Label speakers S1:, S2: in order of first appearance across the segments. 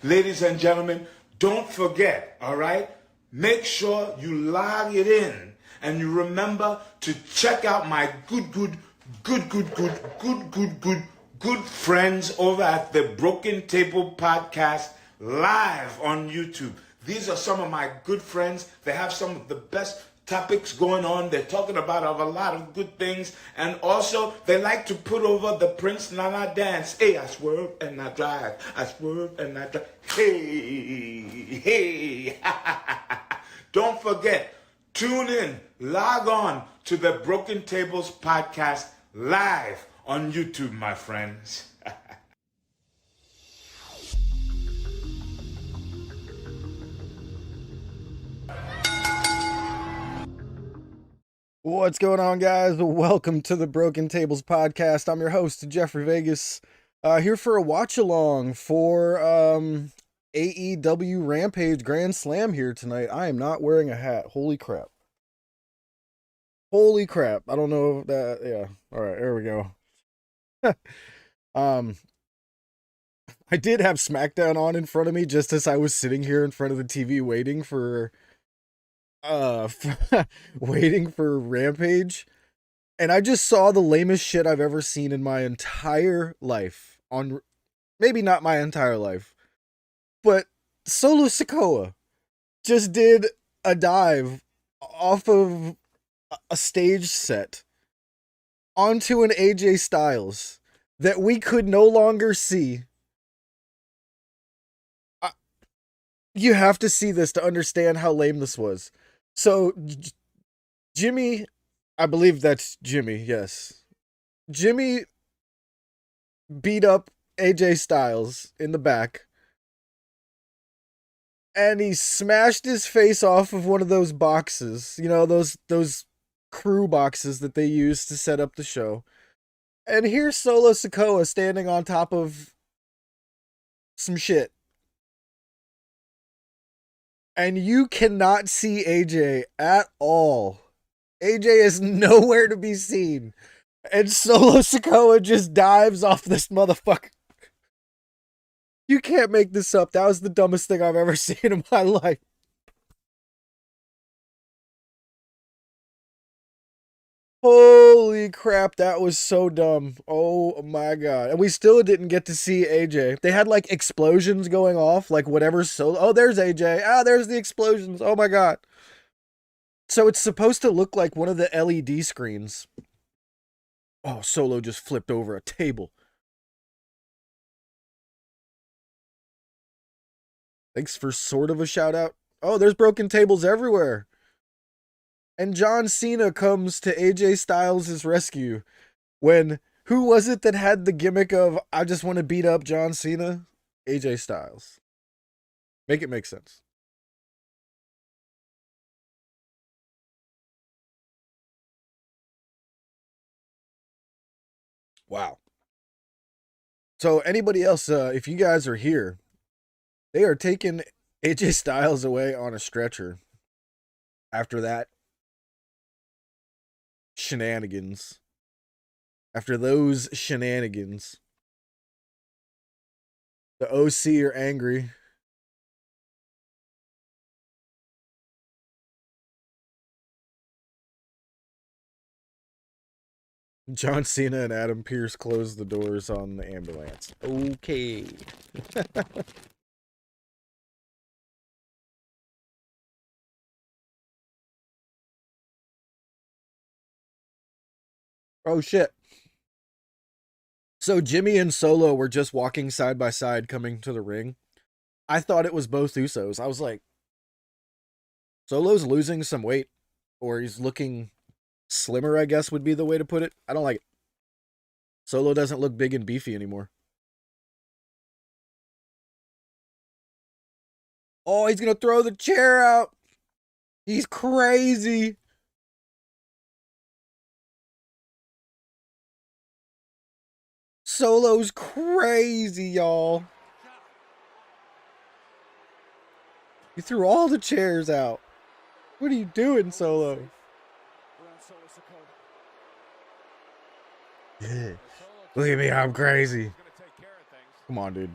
S1: ladies and gentlemen, don't forget, all right? Make sure you log it in and you remember to check out my good friends over at the Broken Table Podcast live on YouTube. These are some of my good friends. They have some of the best topics going on. They're talking about a lot of good things. And also, they like to put over the Prince Nana dance. Hey, I swerve and I drive. I swerve and I drive. Hey. Don't forget, tune in, log on to the Broken Tables Podcast live on YouTube, my friends.
S2: What's going on, guys? Welcome to the Broken Tables Podcast. I'm your host, Jeffrey Vegas, here for a watch-along for AEW Rampage Grand Slam here tonight. I am not wearing a hat. Holy crap. Holy crap. I don't know if that... Yeah. All right, there we go. I did have SmackDown on in front of me just as I was sitting here in front of the TV waiting for waiting for Rampage, and I just saw the lamest shit I've ever seen in my entire life. On maybe not my entire life, but Solo Sikoa just did a dive off of a stage set onto an AJ Styles that we could no longer see. You have to see this to understand how lame this was. So, Jimmy, I believe that's Jimmy, yes. Jimmy beat up AJ Styles in the back, and he smashed his face off of one of those boxes, you know, those crew boxes that they use to set up the show. And here's Solo Sikoa standing on top of some shit. And you cannot see AJ at all. AJ is nowhere to be seen. And Solo Sikoa just dives off this motherfucker. You can't make this up. That was the dumbest thing I've ever seen in my life. Holy crap, that was so dumb. Oh my god. And we still didn't get to see AJ. They had like explosions going off, like whatever. Oh, there's AJ. Ah, there's the explosions. Oh my god. So it's supposed to look like one of the LED screens. Oh, Solo just flipped over a table. Thanks for sort of a shout out. Oh, there's broken tables everywhere. And John Cena comes to AJ Styles' rescue when, who was it that had the gimmick of, I just want to beat up John Cena? AJ Styles. Make it make sense. Wow. So anybody else, if you guys are here, they are taking AJ Styles away on a stretcher after that shenanigans. After those shenanigans, the OC are angry. John Cena and Adam Pearce close the doors on the ambulance. Okay. Oh shit. So Jimmy and Solo were just walking side by side coming to the ring. I thought it was both Usos. I was like, Solo's losing some weight, or he's looking slimmer, I guess would be the way to put it. I don't like it. Solo doesn't look big and beefy anymore. Oh, he's gonna throw the chair out. He's crazy. Solo's crazy, y'all. You threw all the chairs out. What are you doing, Solo? Yeah. Look at me, I'm crazy. Come on, dude.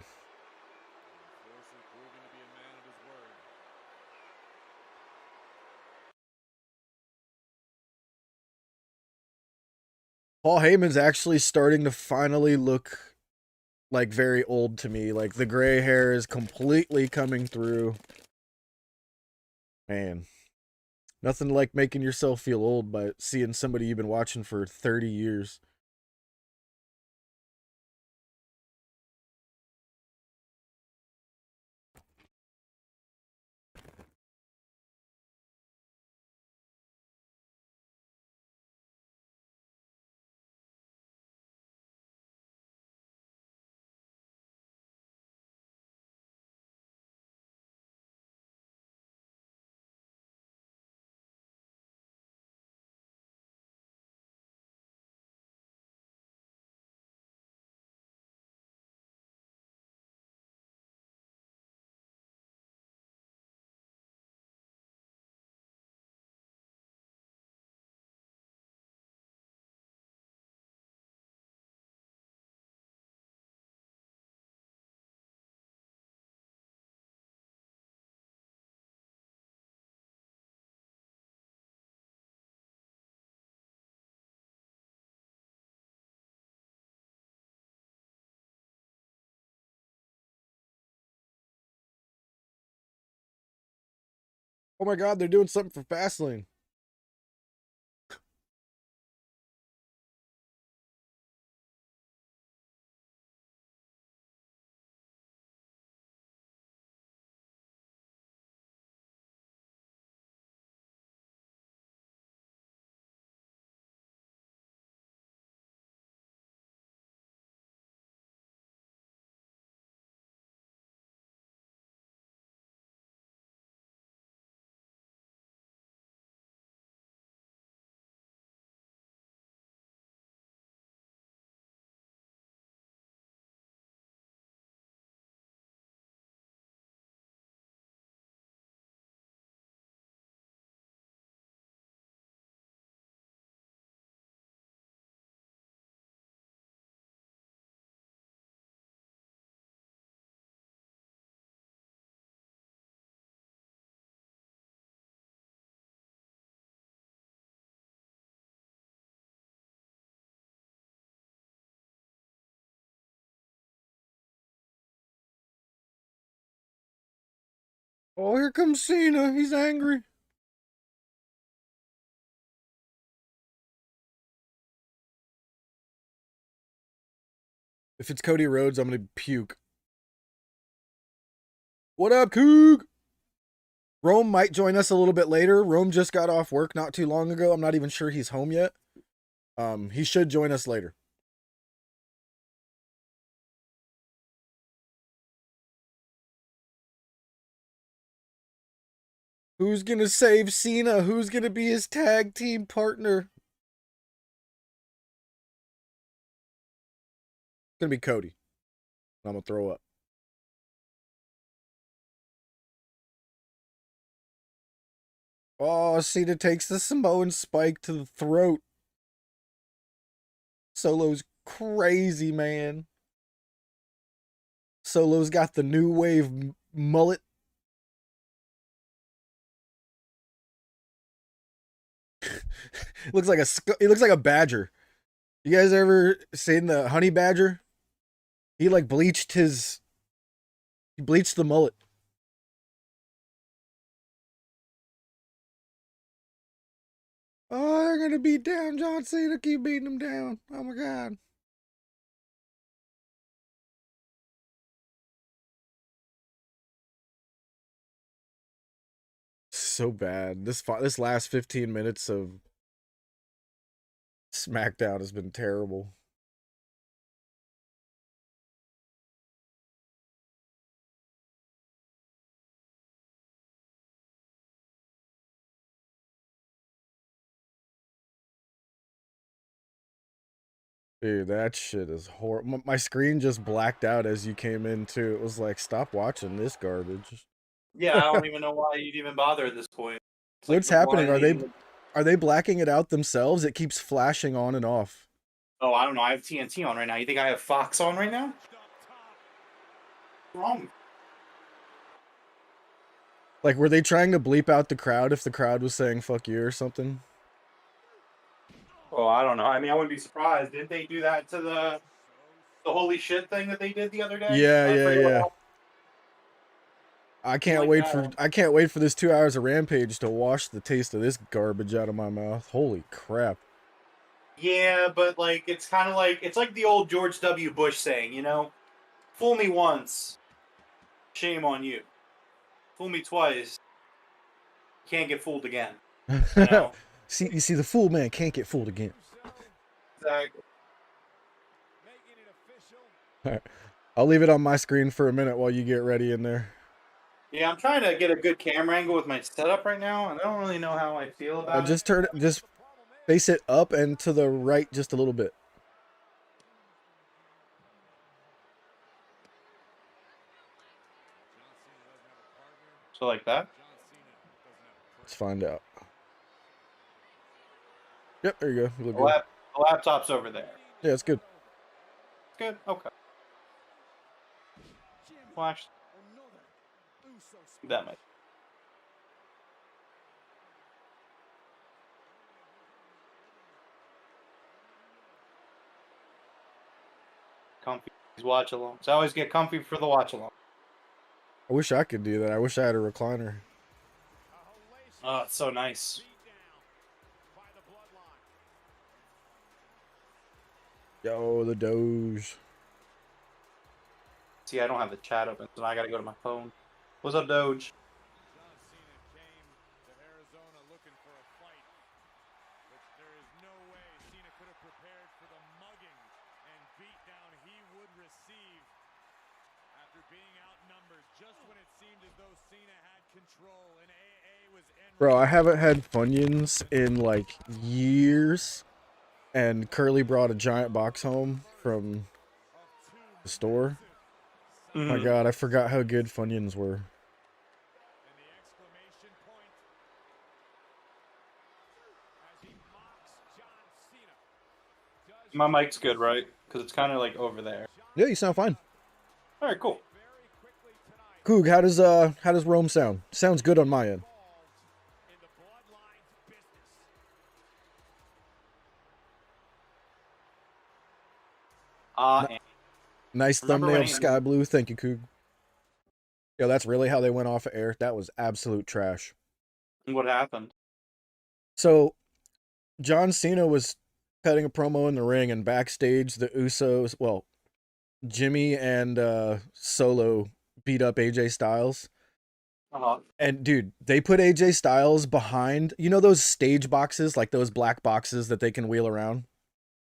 S2: Paul Heyman's actually starting to finally look like very old to me. Like the gray hair is completely coming through. Man, nothing like making yourself feel old by seeing somebody you've been watching for 30 years. Oh my god, they're doing something for Fastlane. Oh, here comes Cena. He's angry. If it's Cody Rhodes, I'm gonna puke. What up, Coog? Rome might join us a little bit later. Rome just got off work not too long ago. I'm not even sure he's home yet. He should join us later. Who's gonna save Cena? Who's gonna be his tag team partner? It's gonna be Cody. I'm gonna throw up. Oh, Cena takes the Samoan spike to the throat. Solo's crazy, man. Solo's got the new wave mullet. He looks like a badger. You guys ever seen the honey badger? He like he bleached the mullet. Oh, they're gonna beat down John Cena. Keep beating him down. Oh my god. So bad. This last 15 minutes of SmackDown has been terrible. Dude, that shit is horrible. My screen just blacked out as you came in too. It was like, stop watching this garbage.
S3: Yeah, I don't even know why you'd even bother at this point. It's
S2: What's
S3: like
S2: happening?
S3: blinding.
S2: Are they blacking it out themselves? It keeps flashing on and off.
S3: Oh, I don't know. I have TNT on right now. You think I have Fox on right now? What's wrong?
S2: Like, were they trying to bleep out the crowd if the crowd was saying "fuck you" or something?
S3: Well, I don't know. I mean, I wouldn't be surprised. Didn't they do that to the holy shit thing that they did the other day?
S2: Yeah,
S3: I
S2: yeah,
S3: forget
S2: yeah.
S3: what
S2: I can't
S3: like
S2: wait
S3: that
S2: for
S3: one.
S2: I can't wait for this 2 hours of Rampage to wash the taste of this garbage out of my mouth. Holy crap.
S3: Yeah, but like it's kind of like it's like the old George W. Bush saying, fool me once, shame on you. Fool me twice, can't get fooled again. You know?
S2: See, you see, the fool man can't get fooled again.
S3: Exactly.
S2: All right. I'll leave it on my screen for a minute while you get ready in there.
S3: Yeah, I'm trying to get a good camera angle with my setup right now, and I don't really know how I feel about it.
S2: Just face it up and to the right just a little bit.
S3: So like that.
S2: Let's find out. Yep, there you go. You look
S3: The,
S2: good.
S3: the laptop's over there.
S2: Yeah, it's good.
S3: Good. Okay. Well, actually, that might. Comfy watch alongs. I always get comfy for the watch along.
S2: I wish I could do that. I wish I had a recliner.
S3: Oh, it's so nice.
S2: Yo, the Doge.
S3: See, I don't have the chat open, so I gotta go to my phone. What's up, Doge?
S2: Bro, I haven't had Funyuns in like years. And Curly brought a giant box home from the store. My God, I forgot how good Funyuns were.
S3: My mic's good, right? Because it's kind of like over there.
S2: Yeah, you sound fine.
S3: All right, cool.
S2: Coog, how does Rome sound? Sounds good on my end. Nice thumbnail, Sky Blue. Thank you, Coog. Yo, that's really how they went off of air. That was absolute trash.
S3: What happened?
S2: So, John Cena was cutting a promo in the ring, and backstage, the Usos, well, Jimmy and Solo beat up AJ Styles. And dude, they put AJ Styles behind, you know those stage boxes, like those black boxes that they can wheel around?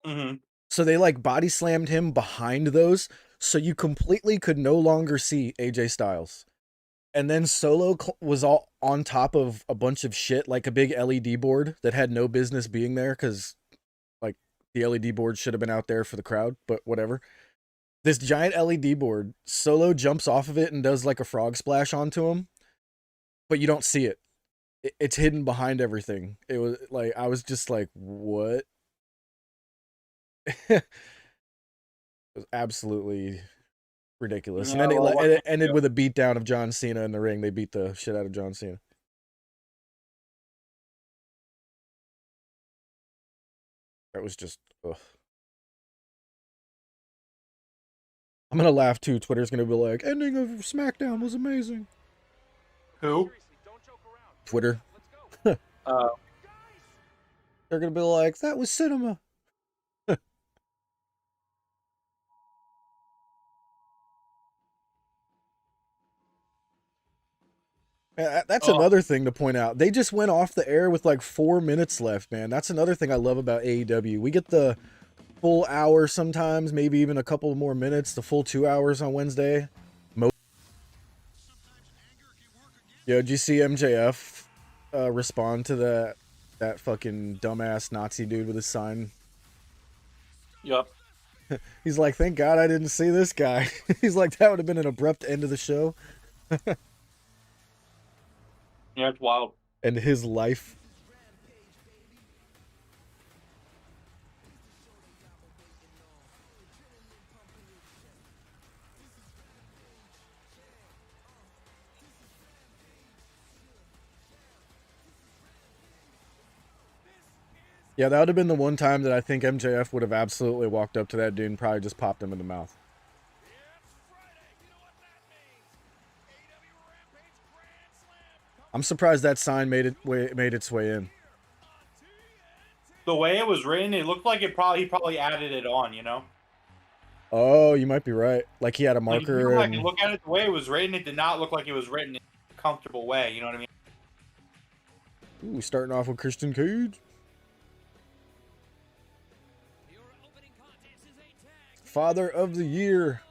S3: Mm-hmm.
S2: So they like body slammed him behind those, so you completely could no longer see AJ Styles. And then Solo was all on top of a bunch of shit, like a big LED board that had no business being there, because like the LED board should have been out there for the crowd, but whatever. This giant LED board, Solo jumps off of it and does like a frog splash onto him, but you don't see it. It's hidden behind everything. It was like, I was just like, what? It was absolutely ridiculous.
S3: Yeah,
S2: And then
S3: well,
S2: it ended with a beatdown of John Cena in the ring. They beat the shit out of John Cena. That was just, ugh. I'm gonna laugh too. Twitter's gonna be like, ending of SmackDown was amazing.
S3: Who?
S2: Twitter. They're gonna be like, that was cinema. That's another thing to point out. They just went off the air with like 4 minutes left, man. That's another thing I love about AEW. We get the full hour sometimes, maybe even a couple more minutes, the full 2 hours on Wednesday. Yo, did you see MJF respond to that fucking dumbass Nazi dude with his sign?
S3: Yup.
S2: He's like, thank God I didn't see this guy. He's like, that would have been an abrupt end of the show.
S3: Yeah, it's wild.
S2: And his life. Yeah, that would have been the one time that I think MJF would have absolutely walked up to that dude and probably just popped him in the mouth. I'm surprised that sign made its way in.
S3: The way it was written, it looked like he probably added it on, you know?
S2: Oh, you might be right. Like he had a
S3: Like, if you
S2: marker
S3: go back
S2: and
S3: and look at it, the way it was written, it did not look like it was written in a comfortable way, you know what I mean?
S2: ooh, starting off with Christian Cage. Father of the Year.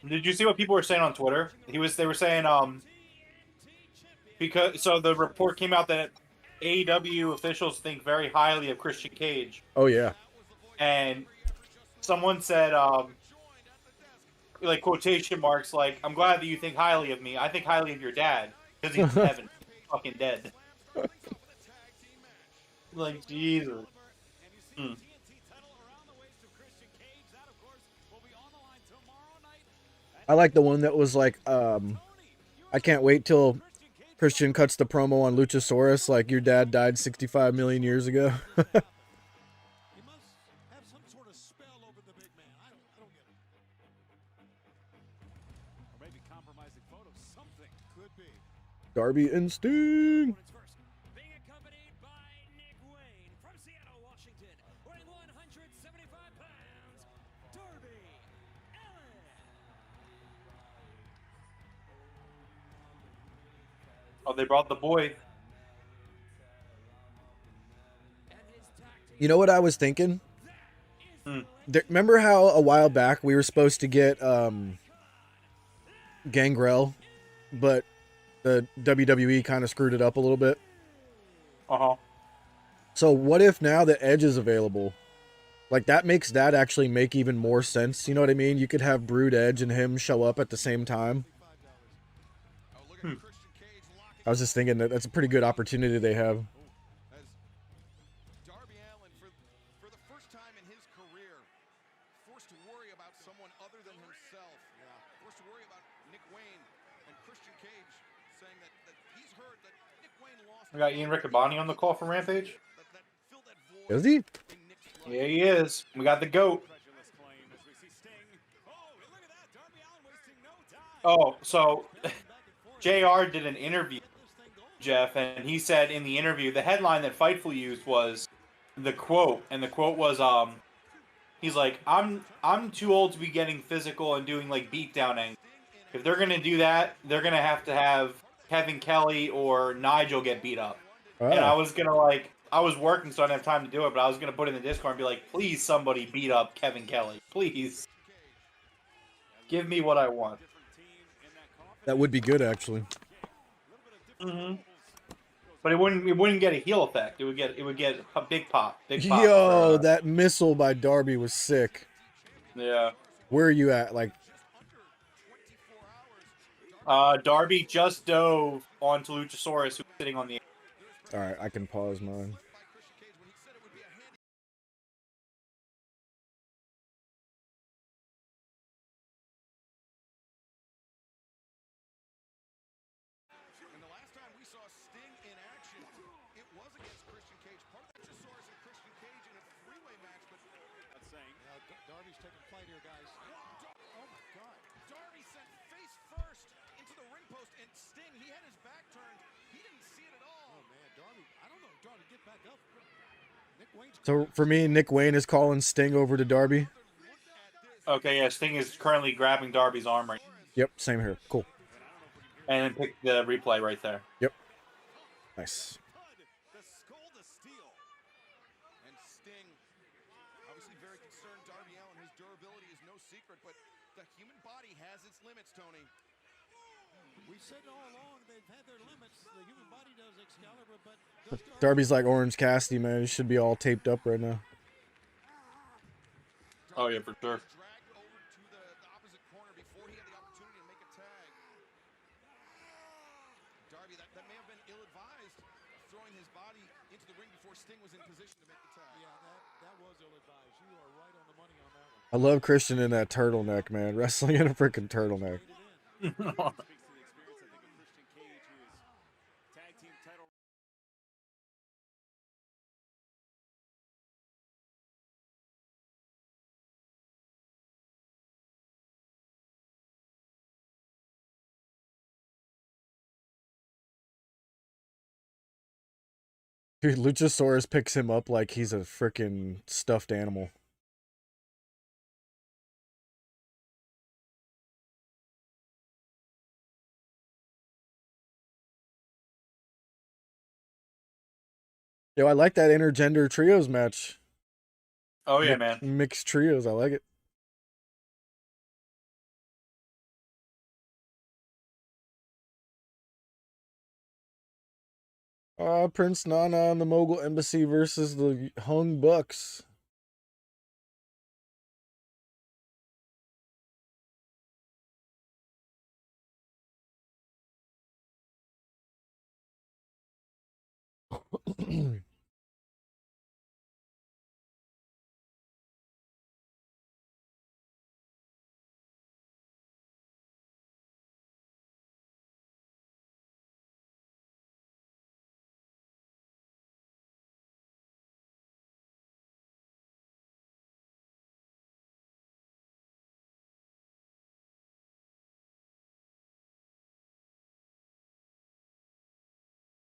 S3: Did you see what people were saying on Twitter? They were saying, because, so the report came out that AEW officials think very highly of Christian Cage.
S2: Oh yeah.
S3: And someone said, like quotation marks, like, I'm glad that you think highly of me. I think highly of your dad because he's in heaven. He's fucking dead. Like, Jesus. Hmm.
S2: I like the one that was like, I can't wait till Christian cuts the promo on Luchasaurus like your dad died 65 million years ago. Darby and Sting.
S4: Being accompanied by Nick Wayne from Seattle, Washington, weighing 175 pounds, Darby Allin.
S3: Oh, they brought the boy.
S2: You know what I was thinking?
S3: Hmm.
S2: Remember how a while back we were supposed to get Gangrel, but the WWE kind of screwed it up a little bit?
S3: Uh-huh.
S2: So what if now that Edge is available? Like that makes that actually make even more sense. You know what I mean? You could have Brood Edge and him show up at the same time. I was just thinking that that's a pretty good opportunity they have.
S5: Darby Allin, for the first time in his career, forced to worry about someone other than himself. Forced to worry about Nick Wayne and Christian Cage saying that he's heard that Nick Wayne lost.
S3: We got Ian Riccaboni on the call from Rampage.
S5: That filled that void
S2: Is he?
S5: in Nick's life.
S3: Yeah, he is. We got the GOAT. Oh, so JR did an interview, Jeff, and he said in the interview, the headline that Fightful used was the quote, and the quote was, he's like, I'm too old to be getting physical and doing like beatdown angles. If they're gonna do that, they're gonna have Kevin Kelly or Nigel get beat up.
S2: Oh.
S3: And I was gonna I was working, so I didn't have time to do it, but I was gonna put it in the Discord and be like, please somebody beat up Kevin Kelly, please. Give me what I want.
S2: That would be good, actually.
S3: Mm-hmm. But it wouldn't get a heel effect. It would get a big pop. Big pop.
S2: Yo, that missile by Darby was sick.
S3: Yeah.
S2: Where are you at? Like,
S3: Darby just dove onto Luchasaurus, who's sitting on the.
S2: all right, I can pause mine.
S5: And the last time we saw Sting in action, it was against Christian Cage. Part of that Luchasaurus and Christian Cage in a three-way match, but that's saying Darby's taking flight here, guys. Oh my God! Darby sent face first into the ring post, and Sting, he had his back turned. He didn't see it at all. Oh man, Darby! I don't know, Darby, get back up. Nick Wayne's
S2: So for me, Nick Wayne is calling Sting over to Darby.
S3: Okay, yeah, Sting is currently grabbing Darby's arm right,
S2: Yep, same here. Cool.
S3: and then pick the replay right there.
S2: Yep. Nice.
S5: the skull to steel. And Sting, obviously very concerned. Darby Allin, his durability is no secret, but the human body has its limits, Tony.
S4: We've said all along they've had their limits. The human body does, Excalibur, but
S2: Darby's like Orange Cassidy, man. He should be all taped up right now.
S3: Oh yeah, for sure.
S5: Dragged over to the opposite corner before he had the opportunity to make a tag. Darby, that may have been ill-advised, throwing his body into the ring before Sting was in position to make the tag.
S4: yeah, that was ill-advised. You are right on the money on that one.
S2: I love Christian in that turtleneck, man. Wrestling in a freaking turtleneck. Dude, Luchasaurus picks him up like he's a freaking stuffed animal. Yo, I like that intergender trios match.
S3: Oh yeah, man.
S2: Mixed trios, I like it. Prince Nana and the Mogul Embassy versus the Hung Bucks.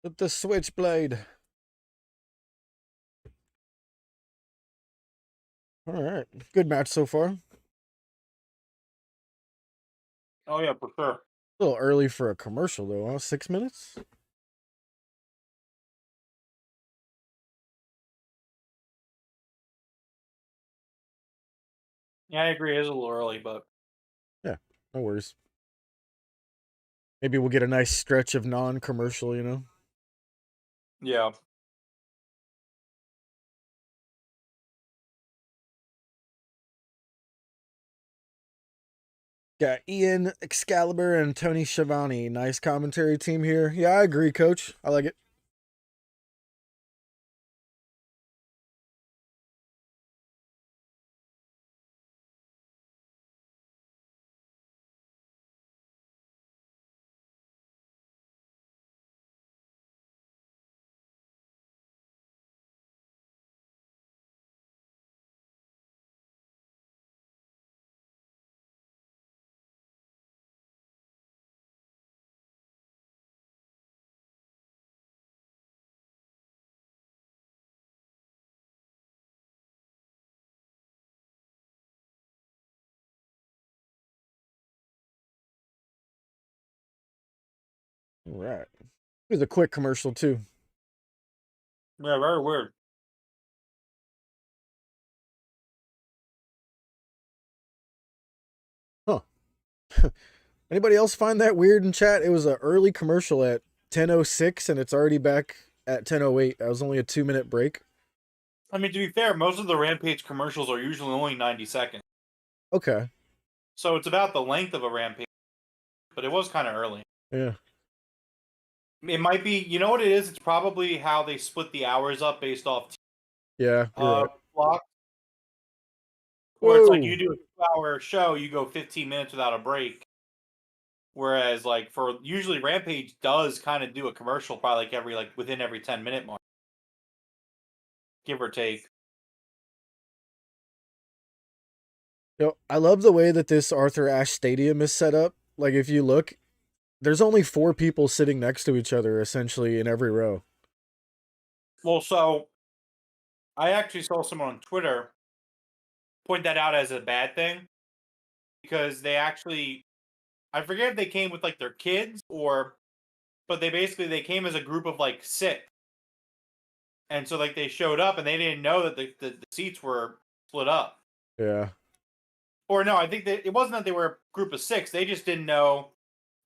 S2: With the switchblade. All right. Good match so far.
S3: Oh yeah, for sure.
S2: A little early for a commercial, though, huh? 6 minutes?
S3: Yeah, I agree. It is a little early, but
S2: Yeah, no worries. Maybe we'll get a nice stretch of non-commercial, you know?
S3: yeah.
S2: Got Ian Excalibur and Tony Schiavone. Nice commentary team here. Yeah, I agree, coach. I like it. All right. It was a quick commercial, too.
S3: Yeah, very weird.
S2: Huh. Anybody else find that weird in chat? It was an early commercial at 10:06 and it's already back at 10:08. That was only a 2-minute break.
S3: I mean, to be fair, most of the Rampage commercials are usually only 90 seconds.
S2: Okay.
S3: So it's about the length of a Rampage, but it was kind of early.
S2: Yeah.
S3: It might be, you know what it is? It's probably how they split the hours up based off
S2: Yeah, you're right.
S3: block. Where it's like you
S2: Whoa.
S3: do a 2-hour show, you go 15 minutes without a break. Whereas, like, for usually Rampage does kind of do a commercial probably within every 10-minute mark, give or take.
S2: Yo, I love the way that this Arthur Ashe Stadium is set up. Like, if you look, there's only 4 people sitting next to each other, essentially, in every row.
S3: Well, so I actually saw someone on Twitter point that out as a bad thing because they actually, I forget if they came with like their kids but they came as a group of like 6. And so like they showed up and they didn't know that the seats were split up.
S2: Yeah.
S3: Or no, I think that it wasn't that they were a group of 6. They just didn't know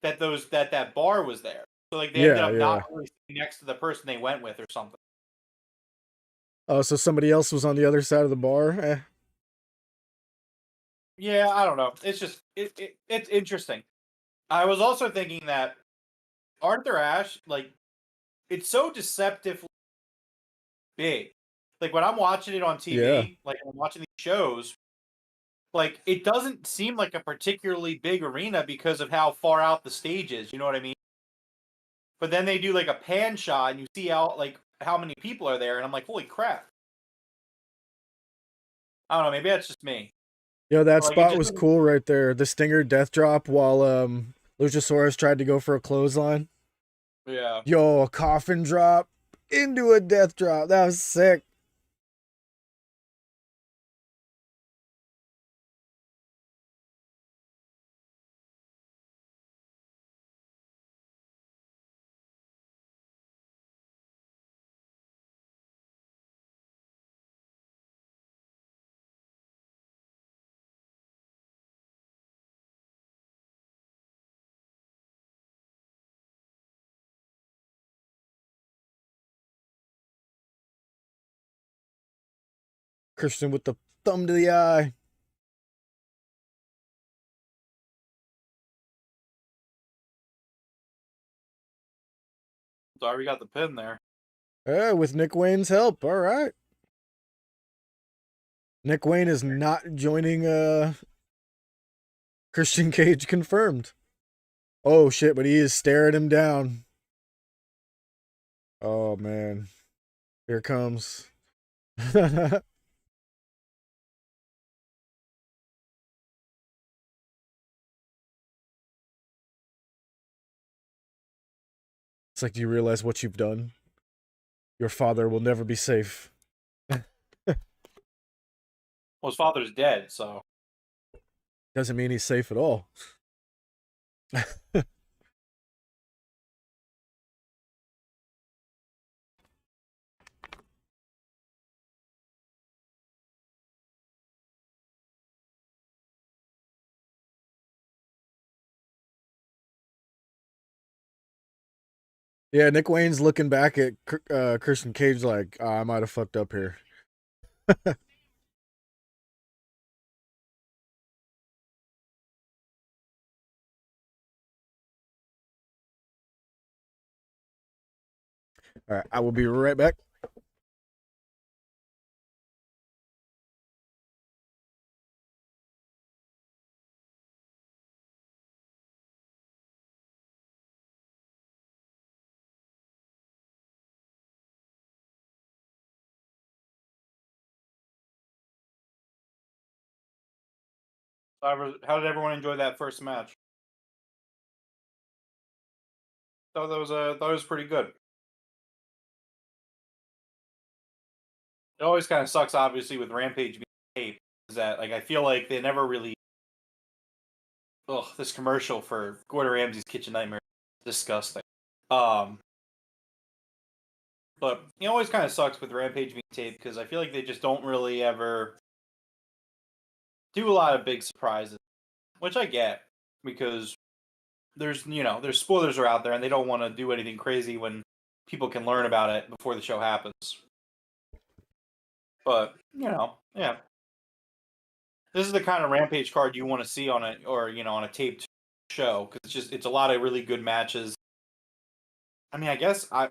S3: that that bar was there. So like they ended up not really sitting next to the person they went with or something.
S2: Oh, so somebody else was on the other side of the bar? Eh.
S3: Yeah, I don't know. It's just it's interesting. I was also thinking that Arthur Ashe, like, it's so deceptively big. Like when I'm watching it on TV,
S2: Yeah.
S3: like I'm watching these shows, like it doesn't seem like a particularly big arena because of how far out the stage is. You know what I mean? But then they do like a pan shot and you see how many people are there, and I'm like, holy crap! I don't know. Maybe that's just me.
S2: Yo, that
S3: Like,
S2: spot was cool right there. The Stinger death drop while Luchasaurus tried to go for a clothesline.
S3: Yeah.
S2: Yo, a coffin drop. Into a death drop. That was sick. Christian with the thumb to the eye.
S3: Darby got the pin there.
S2: Yeah, with Nick Wayne's help. All right. Nick Wayne is not joining Christian Cage confirmed. Oh shit, but he is staring him down. Oh man. Here it comes. It's like, do you realize what you've done? Your father will never be safe.
S3: Well, his father's dead, so.
S2: Doesn't mean he's safe at all. Yeah, Nick Wayne's looking back at Christian Cage like, I might have fucked up here. All right, I will be right back.
S3: How did everyone enjoy that first match? Thought that was pretty good. It always kind of sucks, obviously, with Rampage being taped, is that like I feel like they never really. Ugh, this commercial for Gordon Ramsay's Kitchen Nightmare, disgusting. Um, but it always kind of sucks with Rampage being taped because I feel like they just don't really ever do a lot of big surprises, which I get because there's spoilers are out there and they don't want to do anything crazy when people can learn about it before the show happens. But yeah, this is the kind of Rampage card you want to see on it, or on a taped show because it's a lot of really good matches. I mean, I guess I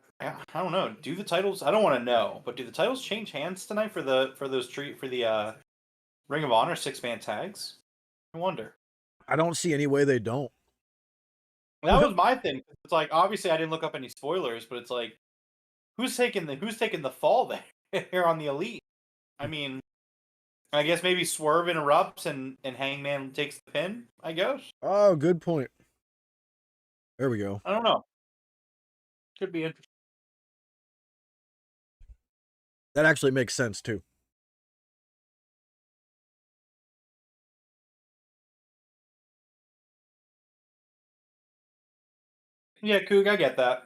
S3: don't know. Do the titles? I don't want to know, but do the titles change hands tonight for the Ring of Honor 6-man tags? I wonder.
S2: I don't see any way they don't.
S3: That was my thing. It's like obviously I didn't look up any spoilers, but it's like who's taking the fall there on the Elite? I mean, I guess maybe Swerve interrupts and Hangman takes the pin. I guess.
S2: Oh, good point. There we go.
S3: I don't know. Could be interesting.
S2: That actually makes sense too.
S3: Yeah, Coog, I get that.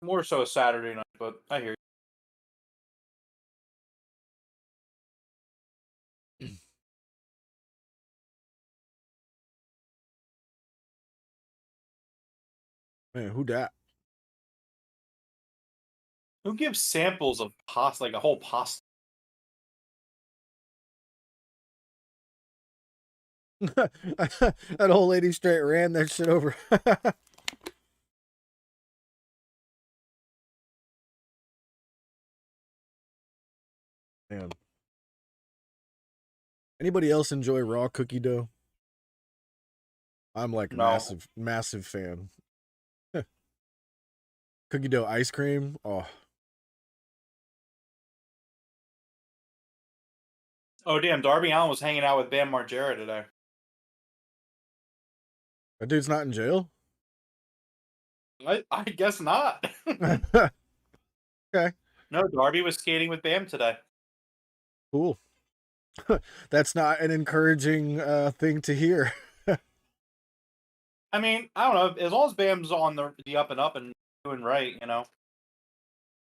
S3: More so a Saturday night, but I hear you.
S2: Man, who dat?
S3: Who gives samples of pasta, like a whole pasta?
S2: That old lady straight ran that shit over. Man. Anybody else enjoy raw cookie dough? I'm like
S3: No.
S2: massive fan. Cookie dough ice cream. Oh,
S3: Oh damn, Darby Allin was hanging out with Bam Margera today.
S2: That dude's not in jail?
S3: I guess not.
S2: Okay,
S3: No, Darby was skating with Bam today.
S2: cool. That's not an encouraging thing to hear.
S3: I mean, I don't know. As long as Bam's on the up and up and doing right, I don't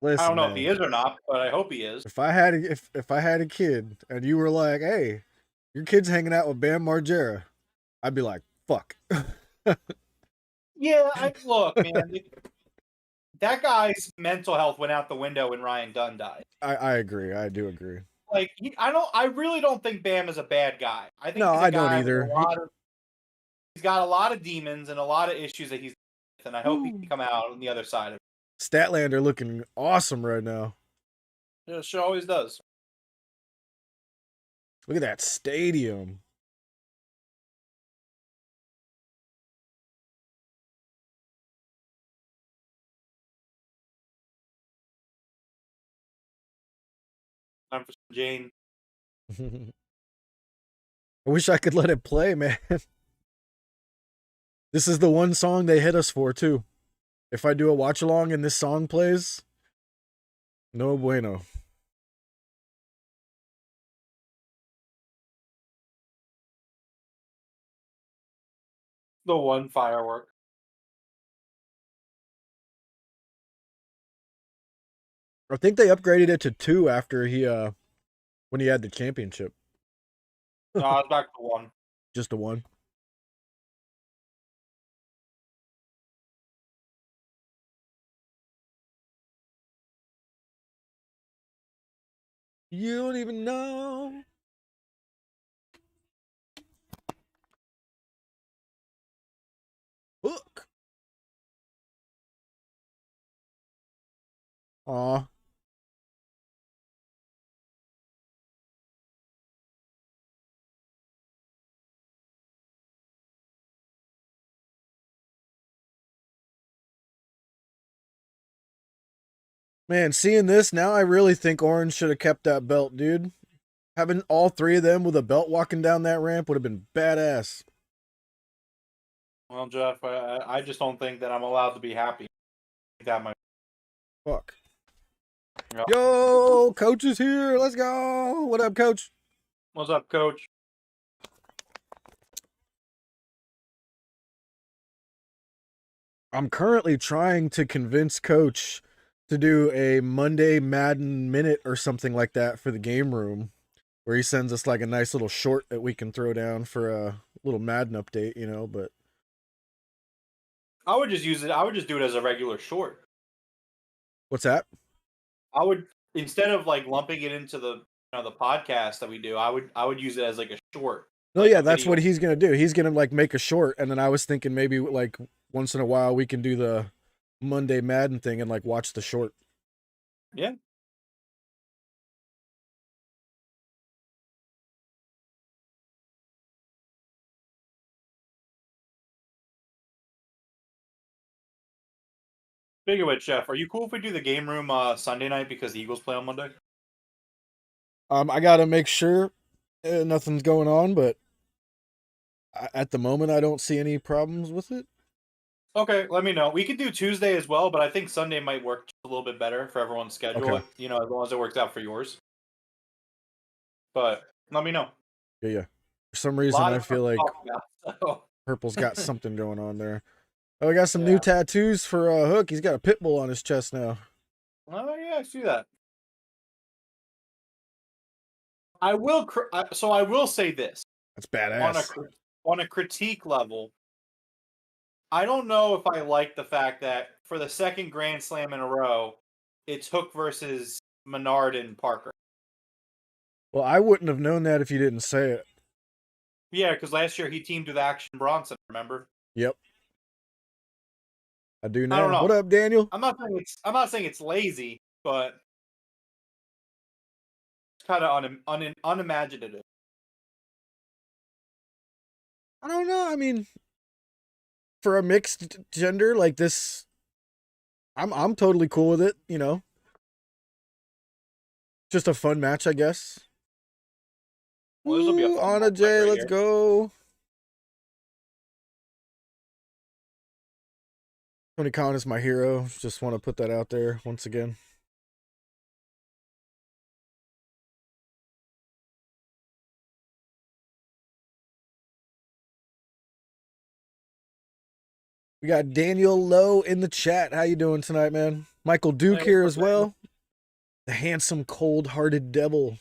S2: Listen,
S3: know if he
S2: man.
S3: is or not, but I hope he is.
S2: If I had if I had a kid and you were like, "Hey, your kid's hanging out with Bam Margera," I'd be like, "Fuck."
S3: Yeah, look, man. That guy's mental health went out the window when Ryan Dunn died.
S2: I agree. I do agree.
S3: Like, I really don't think Bam is a bad guy. I think
S2: No,
S3: he's a
S2: I don't
S3: guy with
S2: either.
S3: he's got a lot of demons and a lot of issues that he's with, and I hope he can come out on the other side of it.
S2: Statlander looking awesome right now.
S3: Yeah, she always does.
S2: Look at that stadium.
S3: Time for some Jane.
S2: I wish I could let it play, man. This is the one song they hit us for, too. If I do a watch along and this song plays, no bueno.
S3: The one firework.
S2: I think they upgraded it to 2 after when he had the championship.
S3: No, it's back to 1.
S2: Just a 1. You don't even know. Hook. Aw. Man, seeing this now, I really think Orange should have kept that belt, dude. Having all 3 of them with a belt walking down that ramp would have been badass.
S3: Well, Jeff, I just don't think that I'm allowed to be happy. That might.
S2: Fuck.
S3: Yeah.
S2: Yo, Coach is here. Let's go. What up, Coach?
S3: What's up, Coach?
S2: I'm currently trying to convince Coach to do a Monday Madden Minute or something like that for the game room, where he sends us like a nice little short that we can throw down for a little Madden update, but
S3: I would just use it. I would just do it as a regular short.
S2: what's that?
S3: I would, instead of like lumping it into the the podcast that we do, I would use it as like a short.
S2: No,
S3: like
S2: yeah,
S3: a
S2: that's
S3: video.
S2: what he's gonna do. He's gonna like make a short, and then I was thinking maybe like once in a while we can do the Monday Madden thing and like watch the short.
S3: Yeah. Speaking of which, Jeff, are you cool if we do the game room Sunday night because the Eagles play on Monday?
S2: I gotta make sure nothing's going on, but at the moment I don't see any problems with it.
S3: Okay, let me know. We could do Tuesday as well, but I think Sunday might work just a little bit better for everyone's schedule.
S2: Okay.
S3: As long as it works out for yours. But let me know.
S2: Yeah. For some
S3: A
S2: reason,
S3: lot
S2: I
S3: of
S2: feel
S3: stuff to
S2: like
S3: talk about, so.
S2: Purple's got something going on there. Oh, we got some
S3: Yeah.
S2: new tattoos for Hook. He's got a pit bull on his chest now.
S3: Oh yeah, I see that. I will. So I will say this
S2: That's badass.
S3: on a critique level. I don't know if I like the fact that for the second Grand Slam in a row, it's Hook versus Menard and Parker.
S2: Well, I wouldn't have known that if you didn't say it.
S3: Yeah, because last year he teamed with Action Bronson. Remember?
S2: Yep. I do now.
S3: I don't know.
S2: What up, Daniel?
S3: I'm not saying it's lazy, but it's kind of unimaginative.
S2: I don't know. I mean, for a mixed gender like this, I'm totally cool with it. Just a fun match, I guess.
S3: Well, this will be a
S2: Ooh,
S3: fun
S2: Anna
S3: one
S2: J,
S3: right
S2: let's
S3: here.
S2: go. Tony Khan is my hero. Just want to put that out there once again. We got Daniel Lowe in the chat. How you doing tonight, man? Michael Duke
S3: Hey,
S2: here
S3: what's
S2: as
S3: up, Daniel?
S2: well. The handsome, cold-hearted devil.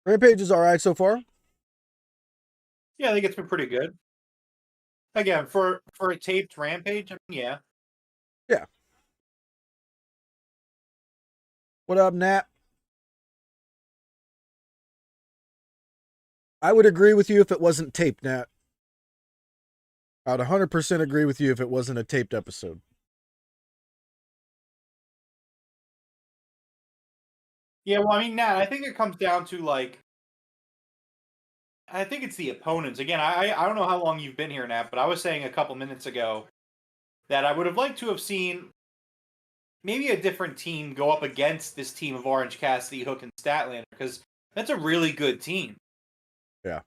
S2: Rampage is all right so far.
S3: Yeah, I think it's been pretty good. Again, for a taped Rampage, I mean, yeah.
S2: Yeah. What up, Nat? I would agree with you if it wasn't taped, Nat. I'd 100% agree with you if it wasn't a taped episode.
S3: Yeah, well, I mean, Nat, I think it comes down to like, I think it's the opponents. Again, I don't know how long you've been here, Nat, but I was saying a couple minutes ago that I would have liked to have seen maybe a different team go up against this team of Orange Cassidy, Hook, and Statlander, because that's a really good team.
S2: Yeah.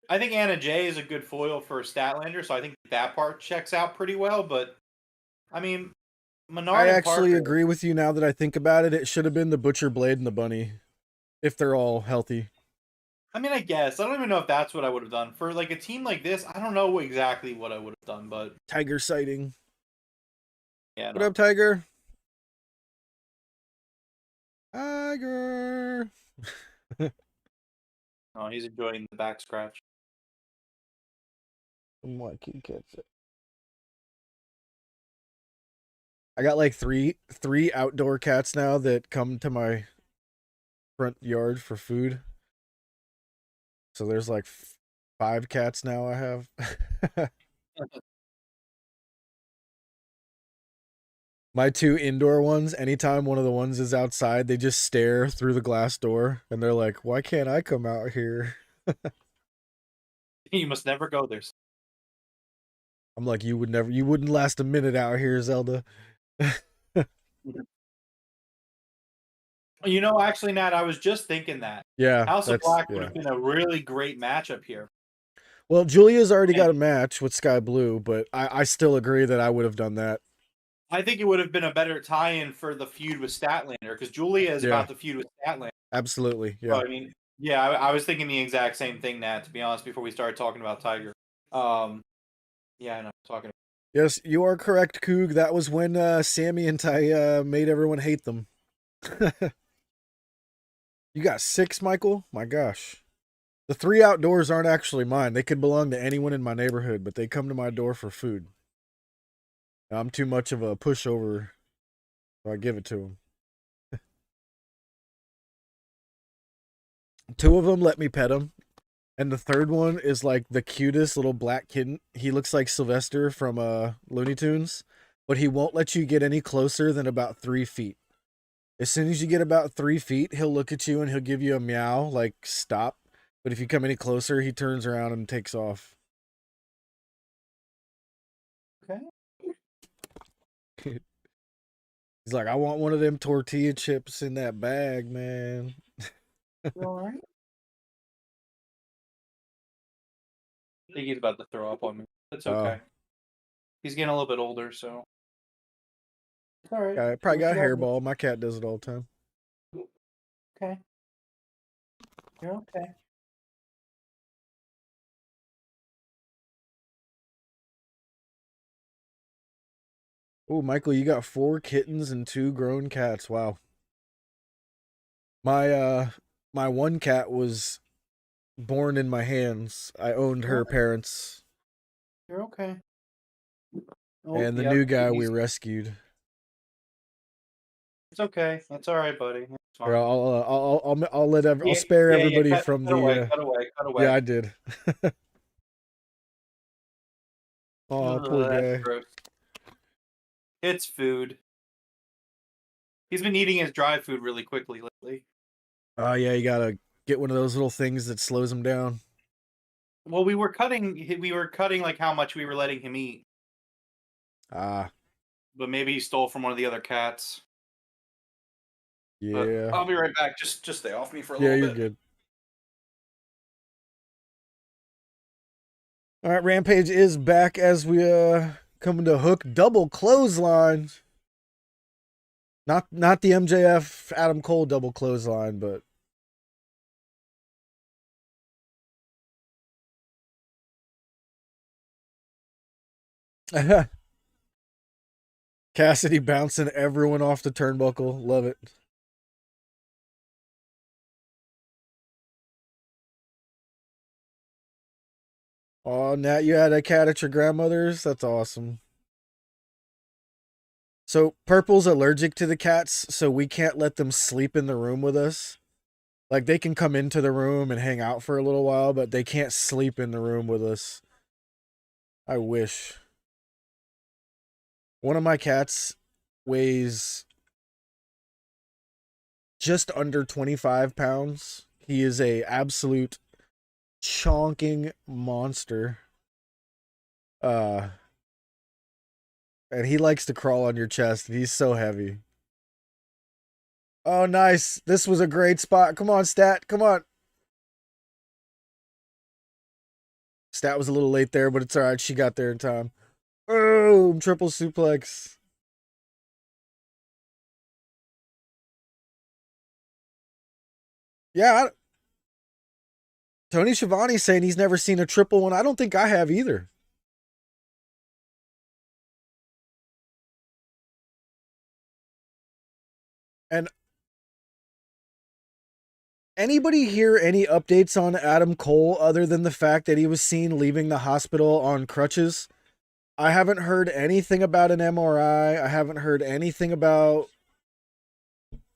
S3: I think Anna Jay is a good foil for Statlander, so I think that part checks out pretty well. But I mean,
S2: I
S3: Menard and
S2: actually
S3: Parker.
S2: agree with you now that I think about it. It should have been the Butcher Blade and the Bunny if they're all healthy.
S3: I mean, I guess I don't even know if that's what I would have done for like a team like this. I don't know exactly what I would have done, but
S2: Tiger sighting.
S3: yeah.
S2: What
S3: No.
S2: up, Tiger? Tiger.
S3: Oh, he's enjoying the back scratch.
S2: What can catch it? I got like three outdoor cats now that come to my front yard for food. So there's like 5 cats now I have. My 2 indoor ones, anytime one of the ones is outside, they just stare through the glass door and they're like, "Why can't I come out here?"
S3: You must never go there.
S2: I'm like, you wouldn't last a minute out here, Zelda."
S3: You know, actually, Nat, I was just thinking that
S2: Yeah,
S3: House of Black would
S2: yeah.
S3: have been a really great matchup here.
S2: Well, Julia's already got a
S3: And
S2: match with Sky Blue, but I still agree that I would have done that.
S3: I think it would have been a better tie-in for the feud with Statlander because Julia is
S2: Yeah.
S3: about to feud with Statlander.
S2: Absolutely,
S3: So,
S2: yeah.
S3: I mean, yeah, I was thinking the exact same thing, Nat. To be honest, before we started talking about Tiger. Yeah, I know. Talking.
S2: Yes, you are correct, Coog. That was when Sammy and Ty made everyone hate them. You got 6, Michael? My gosh. The 3 outdoors aren't actually mine. They could belong to anyone in my neighborhood, but they come to my door for food. I'm too much of a pushover, so I give it to them. 2 of them let me pet them, and the third one is like the cutest little black kitten. He looks like Sylvester from Looney Tunes, but he won't let you get any closer than about 3 feet. As soon as you get about 3 feet, he'll look at you and he'll give you a meow, like stop. But if you come any closer, he turns around and takes off.
S3: Okay.
S2: He's like, "I want one of them tortilla chips in that bag, man."
S3: All right. I think he's about to throw up on me. It's okay. He's getting a little bit older, so it's all right.
S2: I probably got a
S3: What you
S2: hairball. My cat does it all the time.
S3: Okay. You're okay.
S2: Oh, Michael, you got 4 kittens and 2 grown cats. Wow. My one cat was born in my hands. I owned her parents.
S3: You're okay. Oh,
S2: And the
S3: yep,
S2: new guy we
S3: he's-
S2: rescued.
S3: It's okay. That's all right, buddy. It's
S2: Here,
S3: fine.
S2: I'll spare everybody
S3: cut,
S2: from
S3: cut away,
S2: the.
S3: cut away, cut away.
S2: Yeah, I did. Oh, poor
S3: Ugh, that's
S2: guy.
S3: gross. It's food. He's been eating his dry food really quickly lately.
S2: Oh yeah, you gotta get one of those little things that slows him down.
S3: Well, we were cutting like how much we were letting him eat,
S2: Ah,
S3: but maybe he stole from one of the other cats. But
S2: yeah.
S3: I'll be right back. Just stay off me for a
S2: Yeah,
S3: little
S2: you're
S3: bit.
S2: good. All right, Rampage is back as we coming to hook double clothesline. Not the MJF Adam Cole double clothesline, but Cassidy bouncing everyone off the turnbuckle. Love it. Oh, Nat, you had a cat at your grandmother's? That's awesome. So, Purple's allergic to the cats, so we can't let them sleep in the room with us. Like, they can come into the room and hang out for a little while, but they can't sleep in the room with us. I wish. One of my cats weighs just under 25 pounds. He is a absolute chonking monster. And he likes to crawl on your chest. He's so heavy. Oh, nice. This was a great spot. Come on, Stat. Come on. Stat was a little late there, but it's all right. She got there in time. Boom. Triple suplex. Yeah. Tony Schiavone's saying he's never seen a triple one. I don't think I have either. And anybody hear any updates on Adam Cole other than the fact that he was seen leaving the hospital on crutches? I haven't heard anything about an MRI. I haven't heard anything about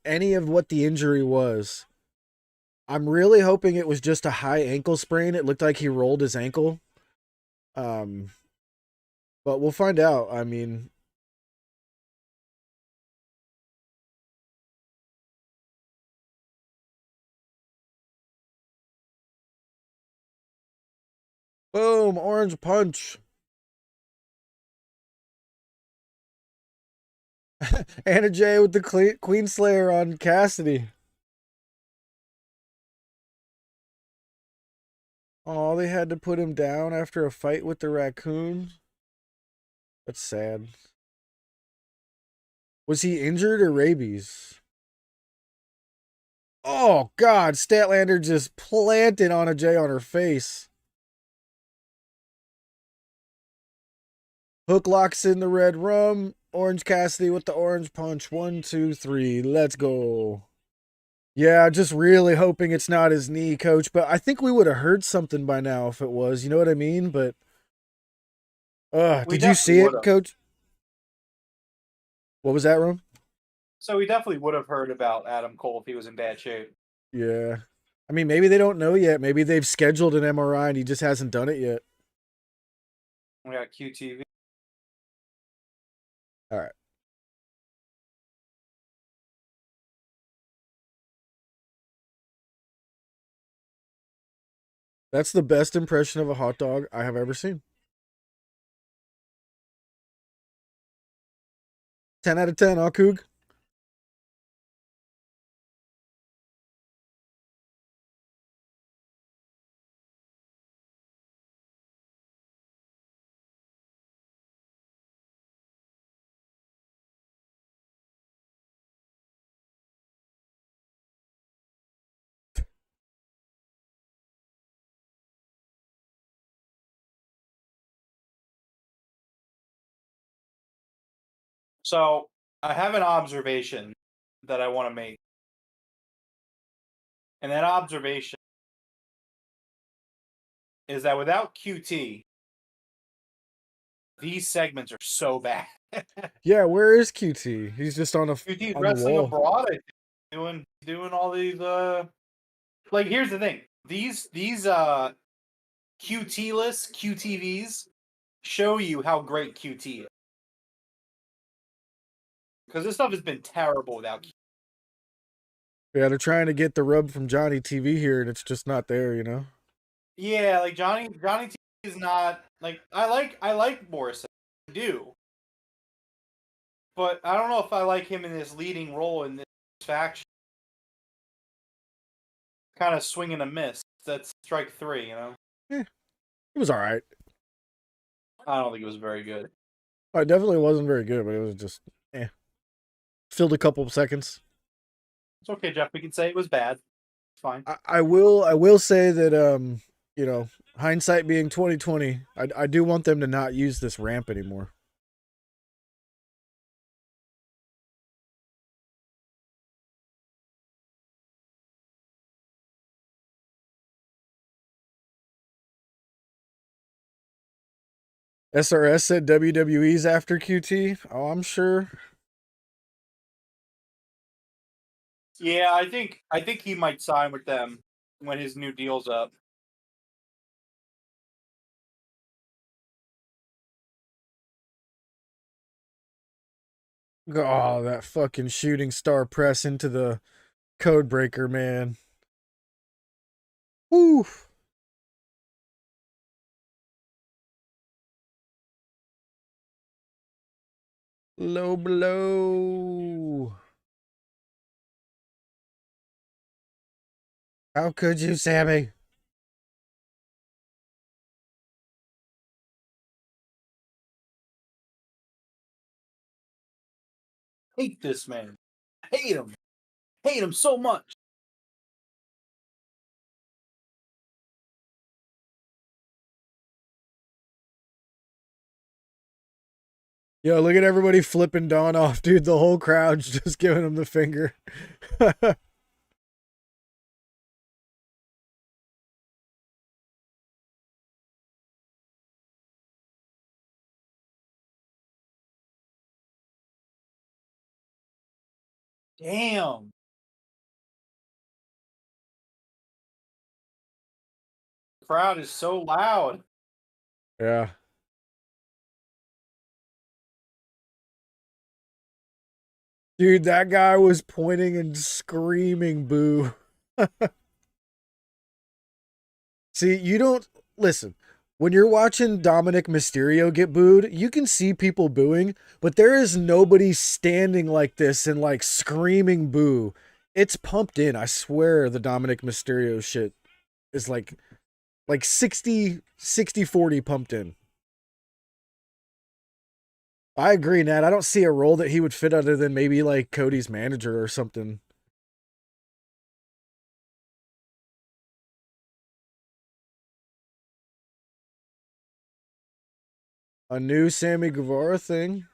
S2: any of what the injury was. I'm really hoping it was just a high ankle sprain. It looked like he rolled his ankle. But we'll find out. I mean, boom, orange punch. Anna Jay with the Queen Slayer on Cassidy. Oh, they had to put him down after a fight with the raccoon. That's sad. Was he injured or rabies? Oh, God. Statlander just planted Anna Jay on her face. Hook locks in the red rum. Orange Cassidy with the orange punch. 1, 2, 3. Let's go. Yeah, just really hoping it's not his knee, coach. But I think we would have heard something by now if it was. You know what I mean? But did you see it, coach? What was that, Rum?
S3: So we definitely would have heard about Adam Cole if he was in bad shape.
S2: Yeah. I mean, maybe they don't know yet. Maybe they've scheduled an MRI and he just hasn't done it yet.
S3: We got QTV.
S2: All right. That's the best impression of a hot dog I have ever seen. 10 out of 10, huh, Coog?
S3: So I have an observation that I want to make. And that observation is that without QT, these segments are so bad.
S2: Yeah, where is QT? He's just on
S3: QT's
S2: on the
S3: wrestling
S2: wall.
S3: abroad, I think, doing all these. Like, here's the thing: these QT lists, QTVs, show you how great QT is. Because this stuff has been terrible without QT.
S2: Yeah, they're trying to get the rub from Johnny TV here, and it's just not there, you know?
S3: Yeah, like Johnny T is not like I like Morrison, I do, but I don't know if I like him in this leading role in this faction. Kind of swing and a miss. That's strike 3, you know.
S2: It was all right.
S3: I don't think it was very good.
S2: It definitely wasn't very good, but it was just, filled a couple of seconds.
S3: It's okay, Jeff. We can say it was bad. It's fine.
S2: I will say that, you know, hindsight being 2020, I do want them to not use this ramp anymore. SRS said WWE's after QT. Oh, I'm sure.
S3: Yeah, I think he might sign with them when his new deal's up.
S2: Oh, that fucking shooting star press into the code breaker, man. Woo. Low blow. How could you, Sammy?
S3: Hate this man. Hate him. Hate him so much.
S2: Yo, look at everybody flipping Dawn off, dude. The whole crowd's just giving him the finger.
S3: Damn. The crowd is so loud.
S2: Yeah. Dude, that guy was pointing and screaming boo. See, you don't listen. When you're watching Dominic Mysterio get booed, you can see people booing, but there is nobody standing like this and like screaming boo. It's pumped in. I swear the Dominic Mysterio shit is like 60-40 pumped in. I agree, Nat. I don't see a role that he would fit other than maybe like Cody's manager or something. A new Sammy Guevara thing?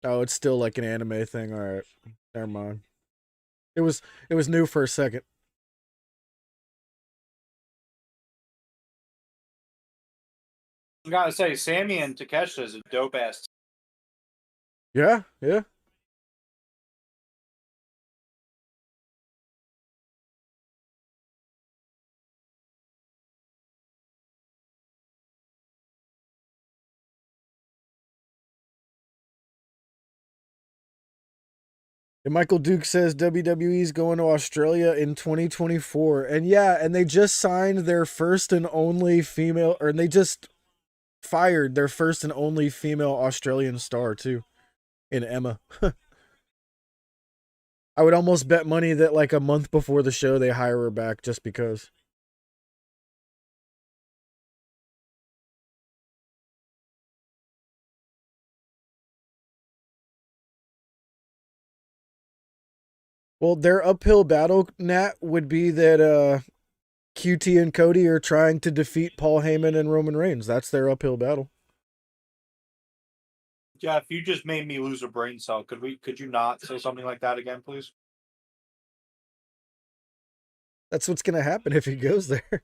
S2: Oh, it's still like an anime thing. All right. Never mind. It was new for a second.
S3: I gotta say, Sammy and Takeshita is a dope ass.
S2: Yeah, yeah. And Michael Duke says WWE's going to Australia in 2024. And yeah, and they just signed their first and only female, or they just fired their first and only female Australian star too, in Emma. I would almost bet money that like a month before the show they hire her back just because. Well, their uphill battle, Nat, would be that QT and Cody are trying to defeat Paul Heyman and Roman Reigns. That's their uphill battle.
S3: Jeff, you just made me lose a brain cell. Could you not say something like that again, please?
S2: That's what's going to happen if he goes there.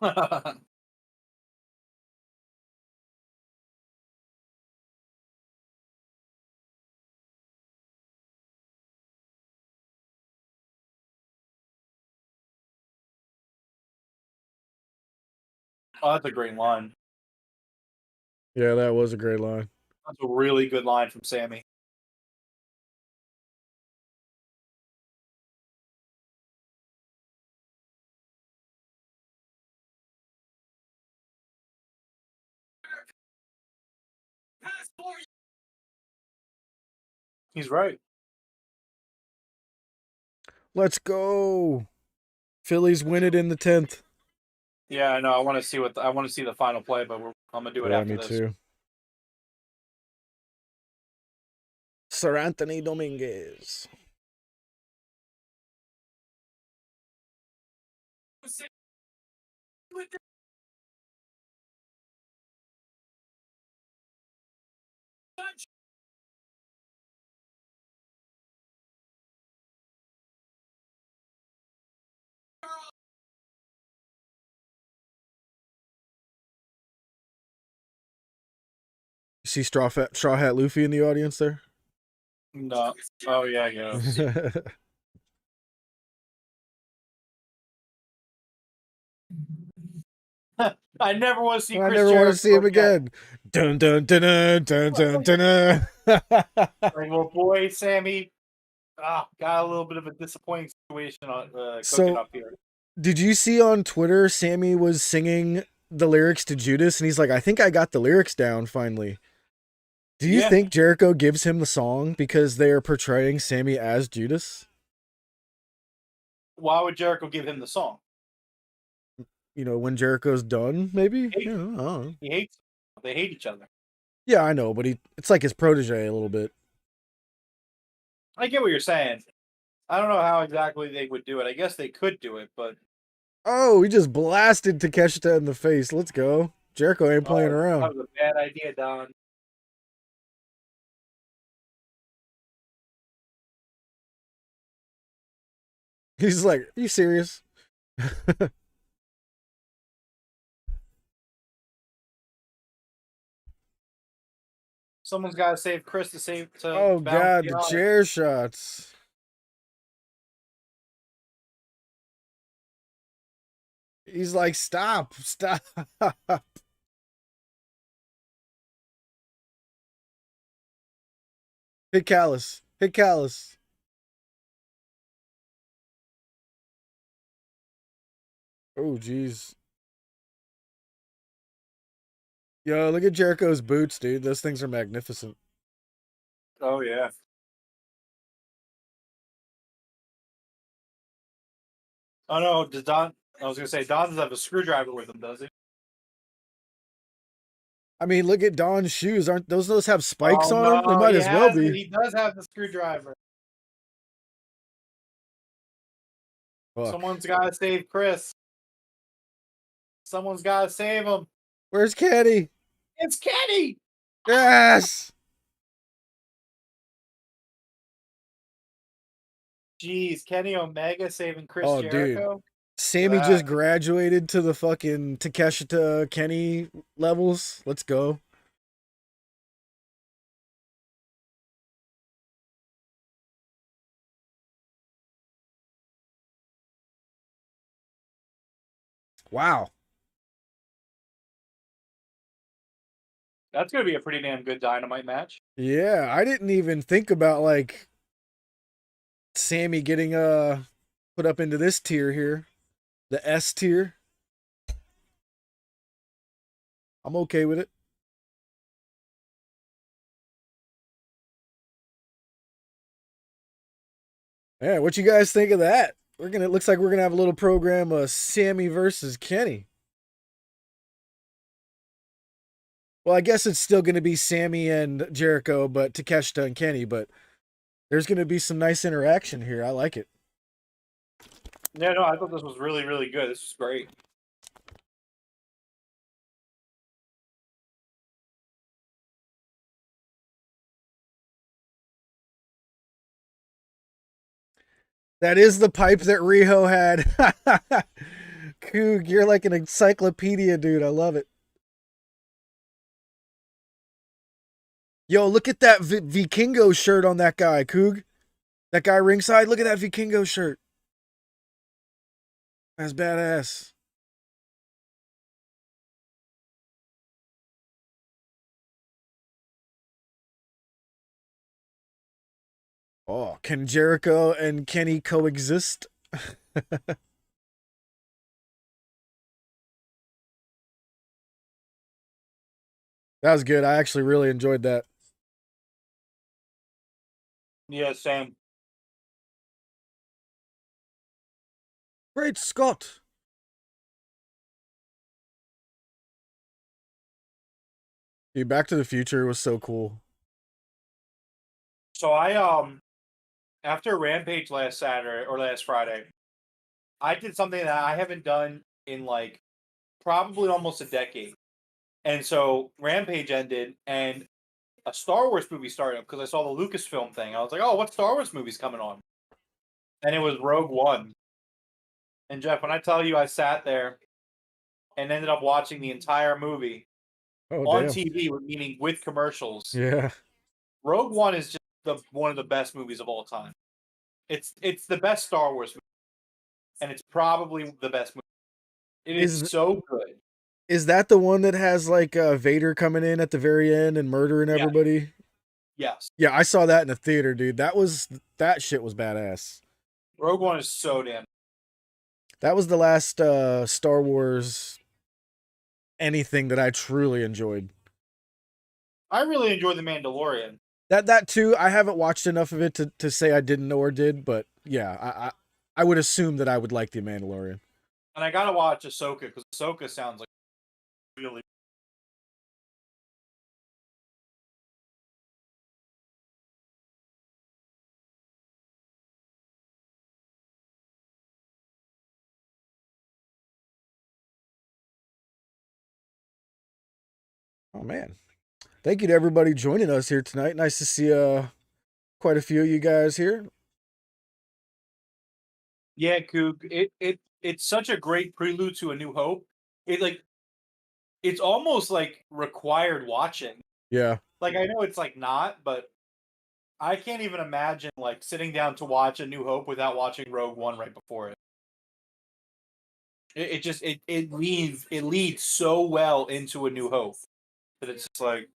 S3: Oh, that's a great line.
S2: Yeah, that was a great line.
S3: That's a really good line from Sammy. He's right.
S2: Let's go. Phillies win it in the 10th.
S3: Yeah, I know. I want to see I want to see the final play, but I'm gonna do it
S2: Yeah,
S3: after
S2: me
S3: this.
S2: too. Sir Anthony Dominguez. You see Straw Hat Luffy in the audience there?
S3: No. Oh yeah, yeah. I never want to see
S2: I
S3: Chris
S2: never want to see him
S3: Jericho
S2: again. Dun dun dun dun dun dun dun.
S3: Like, well, boy, Sammy, got a little bit of a disappointing situation on cooking
S2: So,
S3: up here.
S2: did you see on Twitter Sammy was singing the lyrics to Judas and he's like, I think I got the lyrics down finally. Do you
S3: Yeah.
S2: think Jericho gives him the song because they are portraying Sammy as Judas?
S3: Why would Jericho give him the song?
S2: You know, when Jericho's done, maybe?
S3: Hey.
S2: Yeah, I don't know.
S3: He hates them. They hate each other.
S2: Yeah, I know, but it's like his protege a little bit.
S3: I get what you're saying. I don't know how exactly they would do it. I guess they could do it, but
S2: Oh, he just blasted Takeshita in the face. Let's go. Jericho ain't playing
S3: that
S2: around.
S3: was a bad idea, Don.
S2: He's like, are you serious?
S3: Someone's got to save Chris to
S2: Oh,
S3: balance
S2: God,
S3: the
S2: the
S3: odds.
S2: chair shots. He's like, stop. Hit Callus. Oh, jeez. Yo, look at Jericho's boots, dude. Those things are magnificent.
S3: Oh yeah. Oh no, does Don? I was gonna say Don doesn't have a screwdriver with him, does he?
S2: I mean, look at Don's shoes. Aren't those have spikes
S3: Oh
S2: on them? They
S3: no,
S2: might
S3: he
S2: as well
S3: has it.
S2: be.
S3: He does have the screwdriver.
S2: Fuck.
S3: Someone's got to save Chris. Someone's got to save him.
S2: Where's Kenny?
S3: It's Kenny.
S2: Yes.
S3: Jeez, Kenny Omega saving Chris
S2: Oh,
S3: Jericho.
S2: dude. Sammy just graduated to the fucking Takeshita Kenny levels. Let's go. Wow.
S3: That's gonna be a pretty damn good Dynamite match.
S2: Yeah, I didn't even think about like Sammy getting put up into this tier here. The S tier. I'm okay with it. Yeah, what you guys think of that? It looks like we're gonna have a little program of Sammy versus Kenny. Well, I guess it's still gonna be Sammy and Jericho, but Takeshita and Kenny, but there's gonna be some nice interaction here. I like it.
S3: Yeah, no, I thought this was really, really good. This was great.
S2: That is the pipe that Riho had. Coog, you're like an encyclopedia, dude. I love it. Yo, look at that Vikingo shirt on that guy, Coog. That guy ringside, look at that Vikingo shirt. That's badass. Oh, can Jericho and Kenny coexist? That was good. I actually really enjoyed that.
S3: Yeah, same.
S2: Great Scott. Dude, Back to the Future was so cool.
S3: So I after Rampage last Saturday or last Friday, I did something that I haven't done in like probably almost a decade. And so Rampage ended and a Star Wars movie started because I saw the Lucasfilm thing. I was like, "Oh, what Star Wars movie's coming on?" And it was Rogue One. And Jeff, when I tell you I sat there and ended up watching the entire movie
S2: Oh,
S3: on
S2: damn.
S3: TV, meaning with commercials,
S2: Yeah.
S3: Rogue One is just one of the best movies of all time. It's the best Star Wars movie, and it's probably the best movie. It is
S2: Is
S3: so good.
S2: is that the one that has like Vader coming in at the very end and murdering
S3: Yeah.
S2: everybody?
S3: Yes.
S2: Yeah, I saw that in the theater, dude. That shit was badass.
S3: Rogue One is so damn.
S2: That was the last Star Wars anything that I truly enjoyed.
S3: I really enjoy The Mandalorian.
S2: That too, I haven't watched enough of it to say I didn't know or did, but yeah, I would assume that I would like The Mandalorian.
S3: And I gotta watch Ahsoka because Ahsoka sounds like really.
S2: Oh man. Thank you to everybody joining us here tonight. Nice to see quite a few of you guys here.
S3: Yeah, Coog. It's such a great prelude to A New Hope. It's almost like required watching.
S2: Yeah.
S3: Like I know it's like not, but I can't even imagine like sitting down to watch A New Hope without watching Rogue One right before it. It just it leads so well into A New Hope that it's just like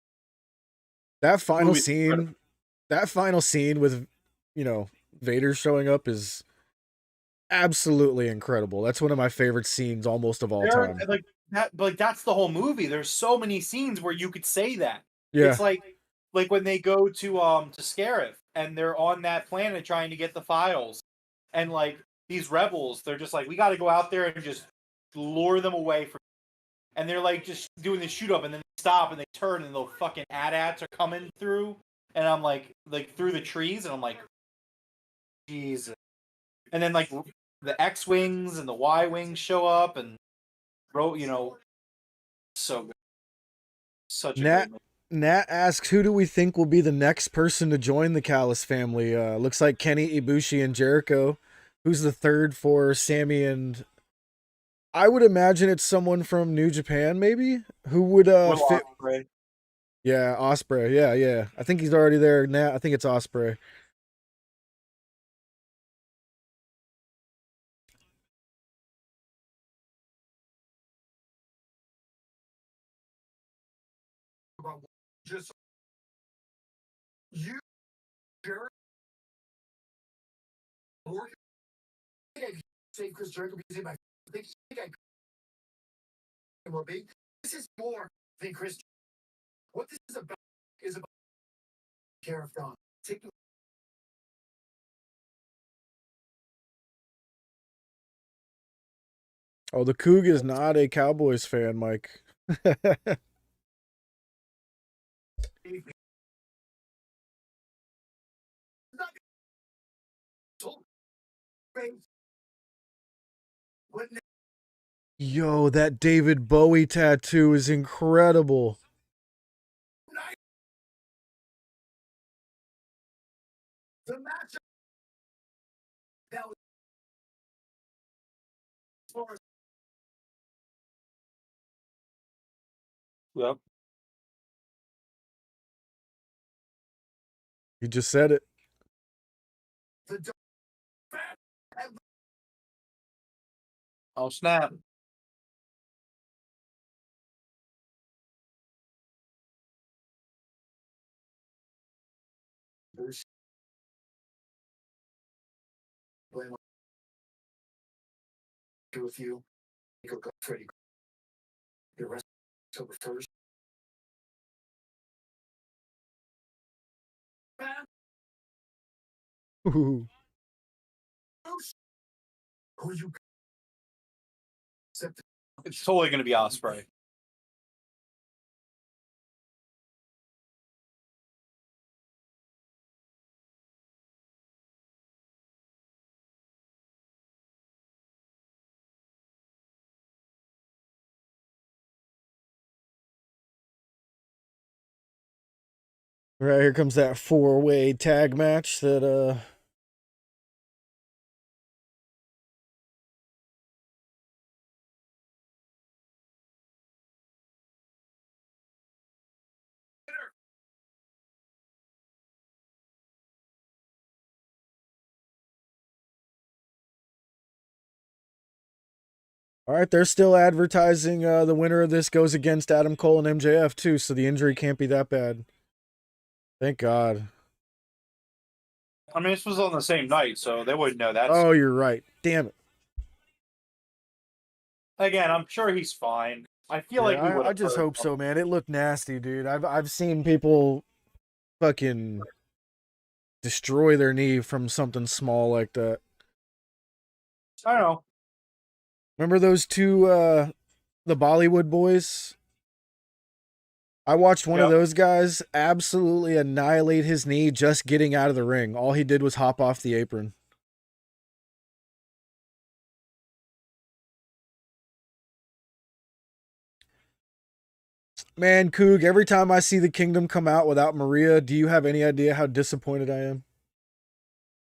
S2: That final
S3: movie's incredible.
S2: scene, that final scene with, Vader showing up is absolutely incredible. That's one of my favorite scenes almost of all time.
S3: Like that, but like that's the whole movie. There's so many scenes where you could say that.
S2: Yeah.
S3: It's like when they go to Scarif and they're on that planet trying to get the files, and like these rebels, they're just like, we got to go out there and just lure them away from. And they're like just doing the shoot up, and then they stop and they turn, and the fucking AT-ATs are coming through, and I'm like through the trees, and I'm like, Jesus. And then like the X wings and the Y wings show up, and so good. Such a
S2: Nat
S3: great movie.
S2: Nat asks, who do we think will be the next person to join the Callis family? Looks like Kenny, Ibushi, and Jericho. Who's the third for Sammy and... I would imagine it's someone from New Japan, maybe? Who would
S3: Will
S2: fit...
S3: Ospreay.
S2: Yeah, Osprey. Yeah. I think he's already there now. I think it's Osprey.
S5: Just you, Jared, or I think I say Chris Jericho because I think I will be. This is more than Chris. What this is about care of God. Taking
S2: Oh, the Coug is not a Cowboys fan, Mike.
S5: what
S2: Yo, that David Bowie tattoo is incredible.
S5: the matchup that was as far as
S3: Yep.
S2: You just said it.
S3: Oh snap!
S6: With you, go Freddie. Your rest October 1st.
S2: Ooh.
S6: Who you
S3: It's totally going to be Osprey.
S2: Right, here comes that 4-way tag match that all right, they're still advertising the winner of this goes against Adam Cole and MJF too, so the injury can't be that bad. Thank God.
S3: I mean, this was on the same night, so they wouldn't know that.
S2: Oh, you're right. Damn it.
S3: Again, I'm sure he's fine. I feel like we would.
S2: I just hope so, man. It looked nasty, dude. I've seen people fucking destroy their knee from something small like that.
S3: I don't know.
S2: Remember those two the Bollywood boys? I watched one of those guys absolutely annihilate his knee just getting out of the ring. All he did was hop off the apron. Man, Coog, every time I see the Kingdom come out without Maria, do you have any idea how disappointed I am?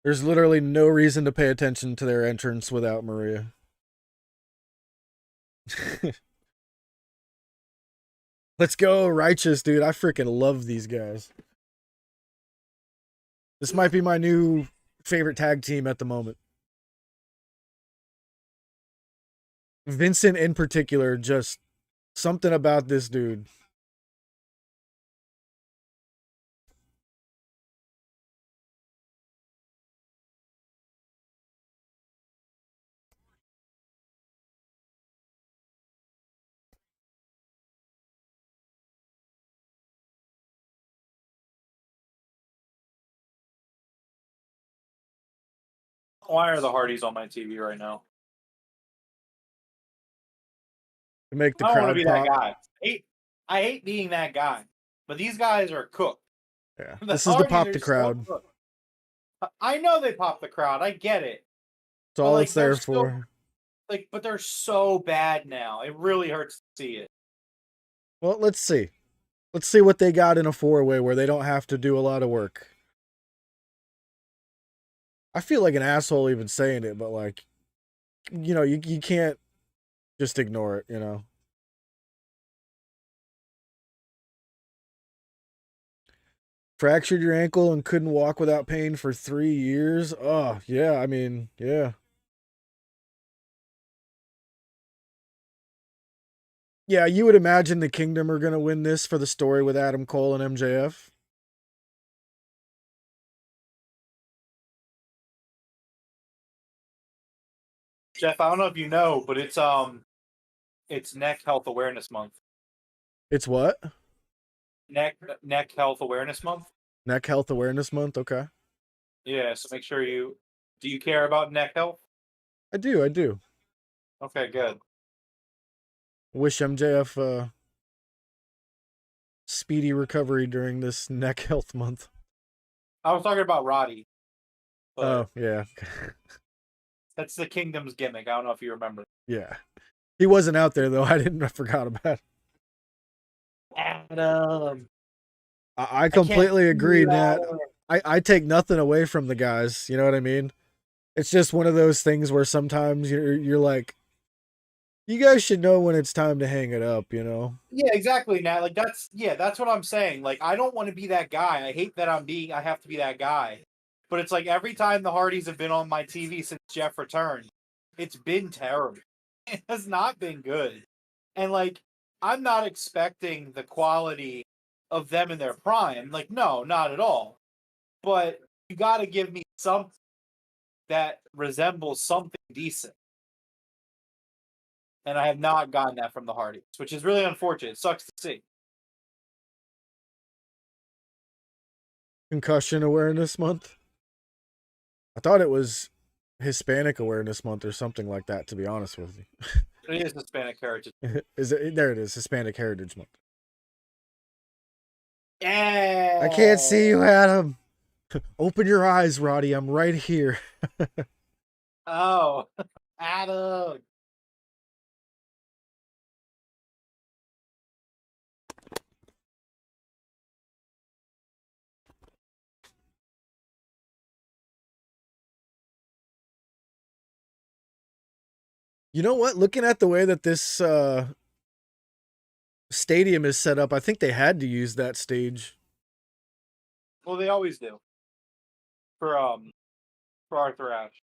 S2: There's literally no reason to pay attention to their entrance without Maria. Let's go, Righteous, dude. I freaking love these guys. This might be my new favorite tag team at the moment. Vincent in particular, just something about this dude.
S3: Why are the Hardys on my TV right now?
S2: To make the
S3: I don't want
S2: crowd
S3: to be
S2: pop.
S3: that guy. I hate being that guy. But these guys are cooked.
S2: Yeah.
S3: The
S2: This is to
S3: Hardys
S2: pop
S3: are
S2: the
S3: so
S2: crowd.
S3: cooked. I know they pop the crowd. I get it.
S2: That's all
S3: like,
S2: it's there
S3: they're still-
S2: for.
S3: But they're so bad now. It really hurts to see it.
S2: Well, let's see. Let's see what they got in a 4-way where they don't have to do a lot of work. I feel like an asshole even saying it, but like, you know, you can't just ignore it, you know. Fractured your ankle and couldn't walk without pain for 3 years? Oh, yeah, I mean, yeah. Yeah, you would imagine the Kingdom are going to win this for the story with Adam Cole and MJF.
S3: Jeff, I don't know if you know, but it's Neck Health Awareness Month.
S2: It's what?
S3: Neck Health Awareness Month.
S2: Neck Health Awareness Month, okay.
S3: Yeah, so make sure you do. You care about neck health?
S2: I do.
S3: Okay, good.
S2: Wish MJF speedy recovery during this neck health month.
S3: I was talking about Roddy.
S2: Oh, yeah.
S3: That's the Kingdom's gimmick. I don't know if you remember.
S2: Yeah. He wasn't out there, though. I forgot about it.
S3: Adam.
S2: I completely agree, Nat. I take nothing away from the guys. You know what I mean? It's just one of those things where sometimes you're like, You guys should know when it's time to hang it up, you know?
S3: Yeah, exactly, Nat. Like that's what I'm saying. Like I don't want to be that guy. I hate that I have to be that guy. But it's like every time the Hardys have been on my TV since Jeff returned, it's been terrible. It has not been good. And like I'm not expecting the quality of them in their prime. Like no, not at all. But you got to give me something that resembles something decent. And I have not gotten that from the Hardys, which is really unfortunate. It sucks to see.
S2: Concussion Awareness Month. I thought it was Hispanic Awareness Month or something like that, to be honest with you.
S3: It is Hispanic heritage.
S2: Is it? There it is, Hispanic Heritage Month.
S3: Yeah.
S2: I can't see you, Adam. Open your eyes, Roddy. I'm right here.
S3: Oh, Adam.
S2: You know what? Looking at the way that this stadium is set up, I think they had to use that stage.
S3: Well, they always do. For Arthur Ashe.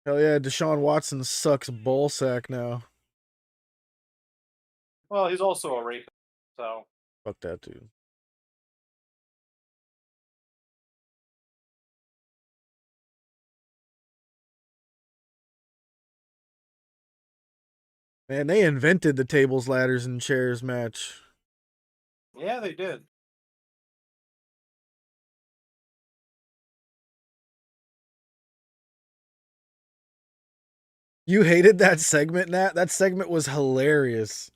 S2: Hell yeah, Deshaun Watson sucks ballsack now.
S3: Well, he's also a rapist, so
S2: Fuck that dude. Man, they invented the tables, ladders, and chairs match.
S3: yeah, they did.
S2: You hated that segment, Nat? That segment was hilarious.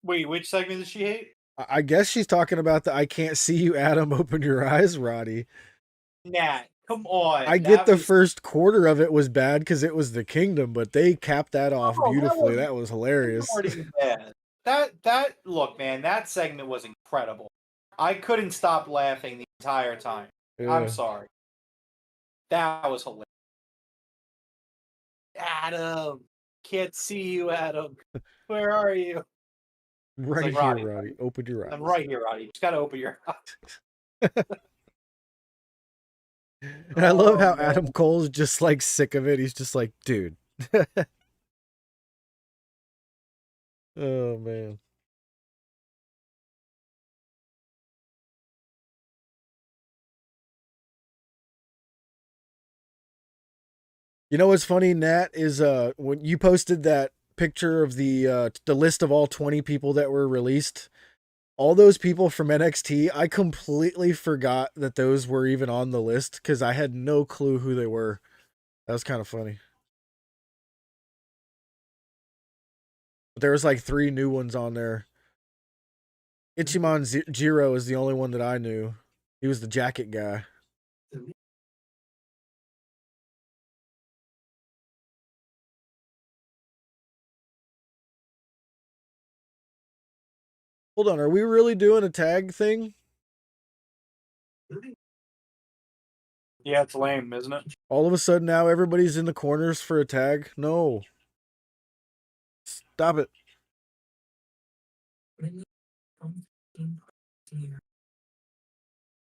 S3: Wait, which segment does she hate?
S2: I guess she's talking about the I can't see you, Adam. Open your eyes, Roddy.
S3: Nat, come on.
S2: I get the first quarter of it was bad because it was the Kingdom, but they capped that off beautifully. That was hilarious.
S3: Bad. That look, man, that segment was incredible. I couldn't stop laughing the entire time.
S2: Yeah.
S3: I'm sorry. That was hilarious. Adam, can't see you, Adam. Where are you?
S2: Right
S3: like,
S2: here,
S3: Roddy,
S2: Roddy. Open your eyes.
S3: I'm right here, Roddy. You just gotta open your eyes.
S2: And I love how
S3: man.
S2: Adam Cole's just like sick of it. He's just like, dude. Oh man. You know what's funny, Nat, is when you posted that picture of the list of all 20 people that were released, all those people from NXT, I completely forgot that those were even on the list because I had no clue who they were. That was kind of funny. But there was like 3 new ones on there. Ichiman Jiro is the only one that I knew. He was the jacket guy. Hold on, are we really doing a tag thing?
S3: Yeah, it's lame, isn't it?
S2: All of a sudden now everybody's in the corners for a tag? No. Stop it.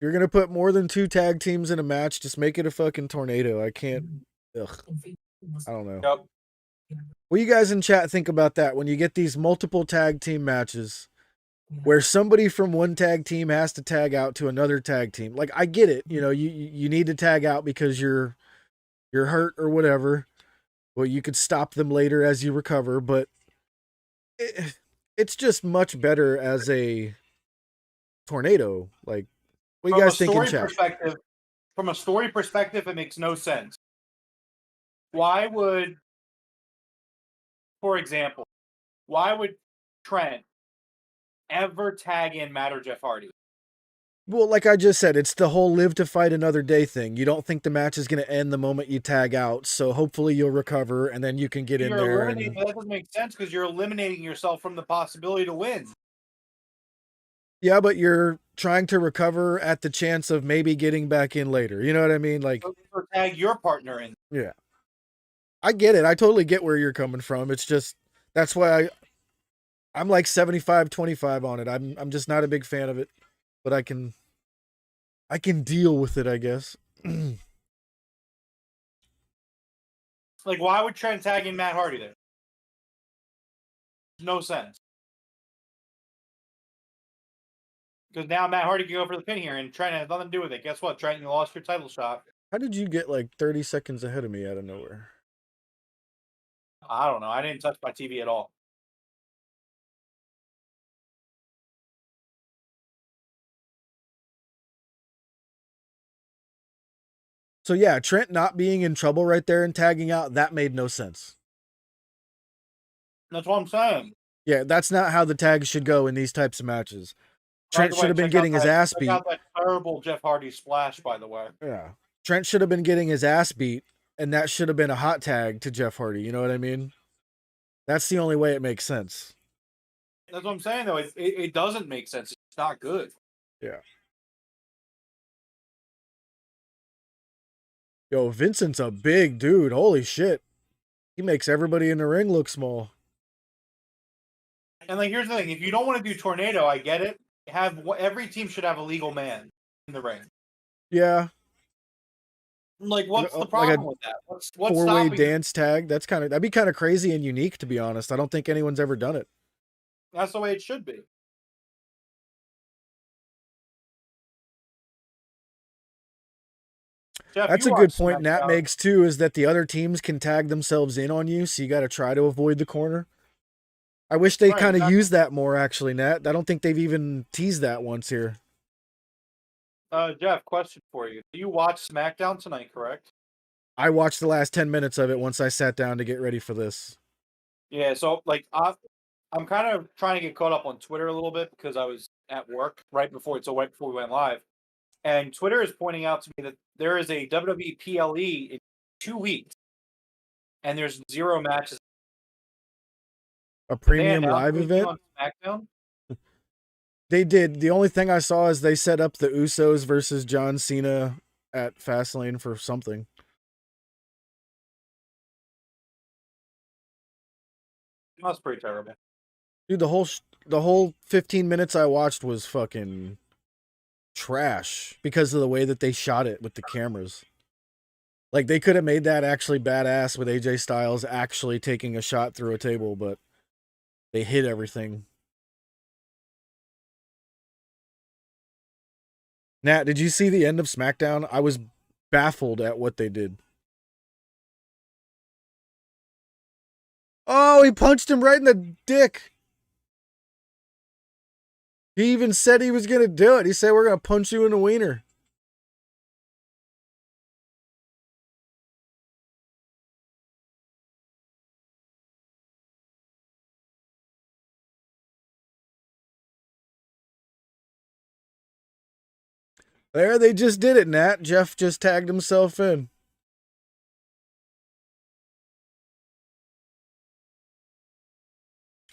S2: You're gonna put more than 2 tag teams in a match, just make it a fucking tornado. I can't. Ugh. I don't know.
S3: Yep.
S2: What do you guys in chat think about that when you get these multiple tag team matches where somebody from one tag team has to tag out to another tag team? Like, I get it. You know, you need to tag out because you're hurt or whatever. Well, you could stop them later as you recover, but it's just much better as a tornado. Like, what do you guys think in chat?
S3: From a story perspective, it makes no sense. Why would, for example, Trent ever tag in Matt or Jeff Hardy?
S2: Well, like I just said, it's the whole live to fight another day thing. You don't think the match is going to end the moment you tag out, so hopefully you'll recover and then you can get in there.
S3: That doesn't make sense because you're eliminating yourself from the possibility to win.
S2: Yeah, but you're trying to recover at the chance of maybe getting back in later. You know what I mean? Like,
S3: or tag your partner in.
S2: Yeah. I get it. I totally get where you're coming from. It's just That's why I'm like 75-25 on it. I'm just not a big fan of it, but I can deal with it, I guess.
S3: Like, why would Trent tag in Matt Hardy there? No sense. Because now Matt Hardy can go for the pin here, and Trent has nothing to do with it. Guess what, Trent? You lost your title shot.
S2: How did you get like 30 seconds ahead of me out of nowhere?
S3: I don't know. I didn't touch my TV at all.
S2: So yeah, Trent not being in trouble right there and tagging out, that made no sense.
S3: That's what I'm saying.
S2: Yeah, that's not how the tags should go in these types of matches.
S3: By
S2: Trent
S3: the way,
S2: should have been
S3: check
S2: getting
S3: out
S2: his
S3: that-
S2: ass
S3: check
S2: beat.
S3: out that terrible Jeff Hardy splash, by the way.
S2: Yeah. Trent should have been getting his ass beat, and that should have been a hot tag to Jeff Hardy. You know what I mean? That's the only way it makes sense.
S3: That's what I'm saying, though. It doesn't make sense. It's not good.
S2: Yeah. Yo, Vincent's a big dude. Holy shit. He makes everybody in the ring look small.
S3: And like, here's the thing: if you don't want to do tornado, I get it. Every team should have a legal man in the ring.
S2: Yeah.
S3: Like, what's the
S2: Like
S3: problem
S2: a
S3: with that? What's
S2: Four-way
S3: stopping?
S2: dance tag. That'd be kind of crazy and unique, to be honest. I don't think anyone's ever done it.
S3: That's the way it should be. Jeff,
S2: That's
S3: you
S2: a good
S3: watch
S2: point Nat
S3: SmackDown.
S2: makes too, is that the other teams can tag themselves in on you, so you got to try to avoid the corner. I wish they
S3: Right,
S2: kind of
S3: exactly.
S2: used that more, actually, Nat. I don't think they've even teased that once here.
S3: Jeff, question for you: do you watch SmackDown tonight? Correct.
S2: I watched the last 10 minutes of it once I sat down to get ready for this.
S3: Yeah. So, like, I'm kind of trying to get caught up on Twitter a little bit because I was at work right before we went live, and Twitter is pointing out to me that there is a WWE PLE in 2 weeks, and there's 0 matches.
S2: A
S3: Did they
S2: premium
S3: announce
S2: live
S3: anything
S2: event?
S3: on SmackDown?
S2: They did. The only thing I saw is they set up the Usos versus John Cena at Fastlane for something.
S3: That's pretty terrible.
S2: Dude, the whole 15 minutes I watched was fucking trash because of the way that they shot it with the cameras. Like, they could have made that actually badass with AJ Styles actually taking a shot through a table, but they hid everything. Nat, did you see the end of SmackDown? I was baffled at what they did. Oh, he punched him right in the dick. He even said he was going to do it. He said, "We're going to punch you in the wiener." There, they just did it, Nat. Jeff just tagged himself in.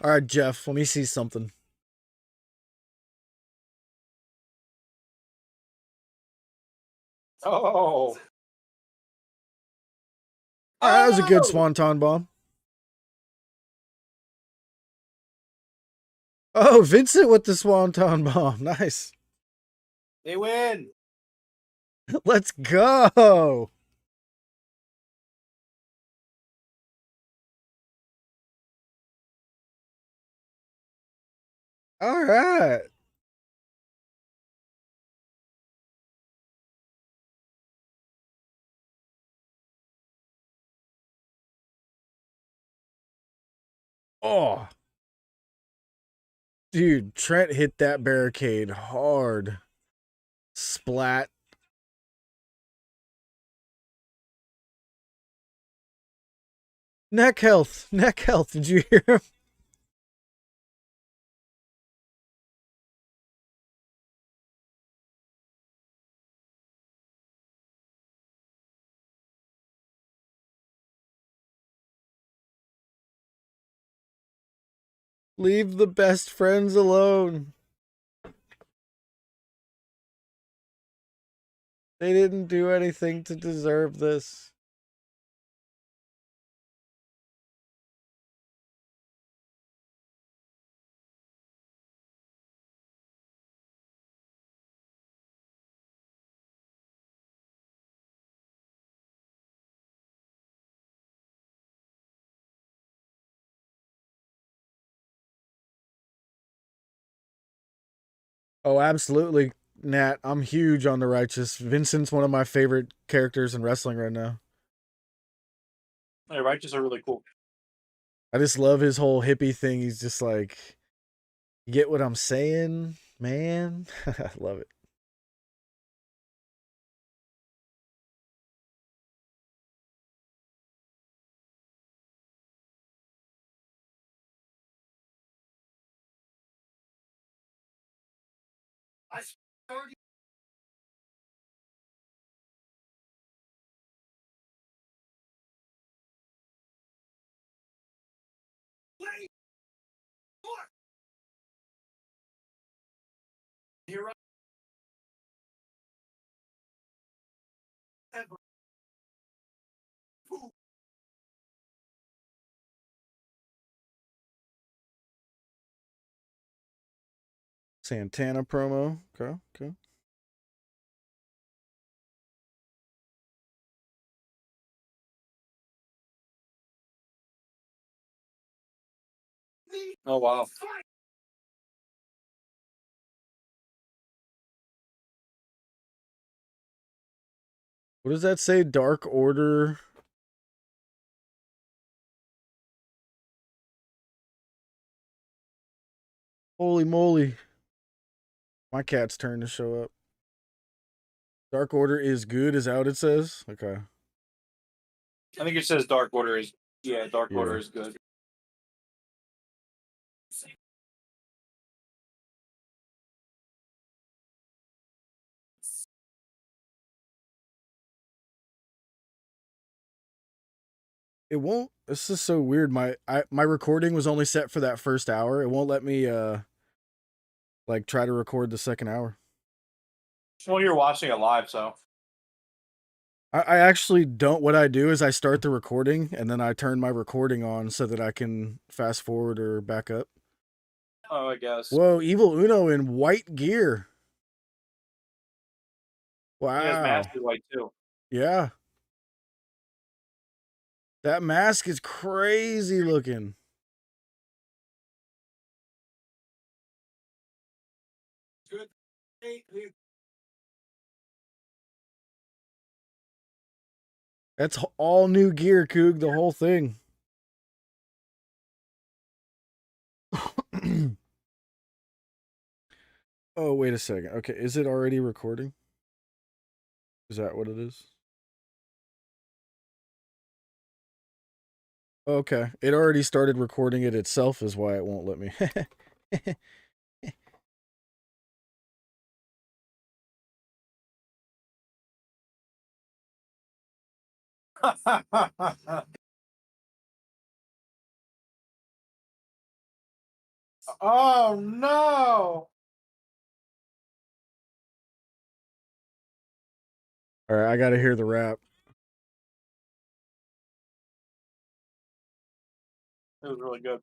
S2: All right, Jeff, let me see something.
S3: Oh.
S2: All right, that was a good swanton bomb. Oh, Vincent with the swanton bomb. Nice.
S3: They win.
S2: Let's go. All right. Oh. Dude, Trent hit that barricade hard. Splat. Neck health. Neck health. Did you hear him? Leave the best friends alone. They didn't do anything to deserve this. Oh, absolutely, Nat. I'm huge on the Righteous. Vincent's one of my favorite characters in wrestling right now.
S3: Yeah, Righteous are really cool.
S2: I just love his whole hippie thing. He's just like, you get what I'm saying, man? I love it.
S6: I started. Wait, look. Here I ever.
S2: Santana promo. Okay, okay.
S3: Oh wow.
S2: What does that say? Dark Order. Holy moly. My cat's turn to show up. Dark Order is good, is out, it says. Okay.
S3: I think it says Dark Order is Dark
S2: Yeah.
S3: Order is good.
S2: It won't. This is so weird. My recording was only set for that first hour. It won't let me like try to record the second hour.
S3: Well, you're watching it live, so
S2: I actually don't. What I do is I start the recording and then I turn my recording on so that I can fast forward or back up.
S3: oh, I guess.
S2: Whoa, Evil Uno in white gear.
S3: He has
S2: Wow.
S3: Master White too.
S2: Yeah. That mask is crazy looking.
S6: Good.
S2: That's all new gear, Coog, the whole thing. Oh, wait a second. Okay, is it already recording? Is that what it is? Okay, it already started recording it itself is why it won't let me.
S3: Oh no!
S2: All right, I got to hear the rap.
S3: It was really good.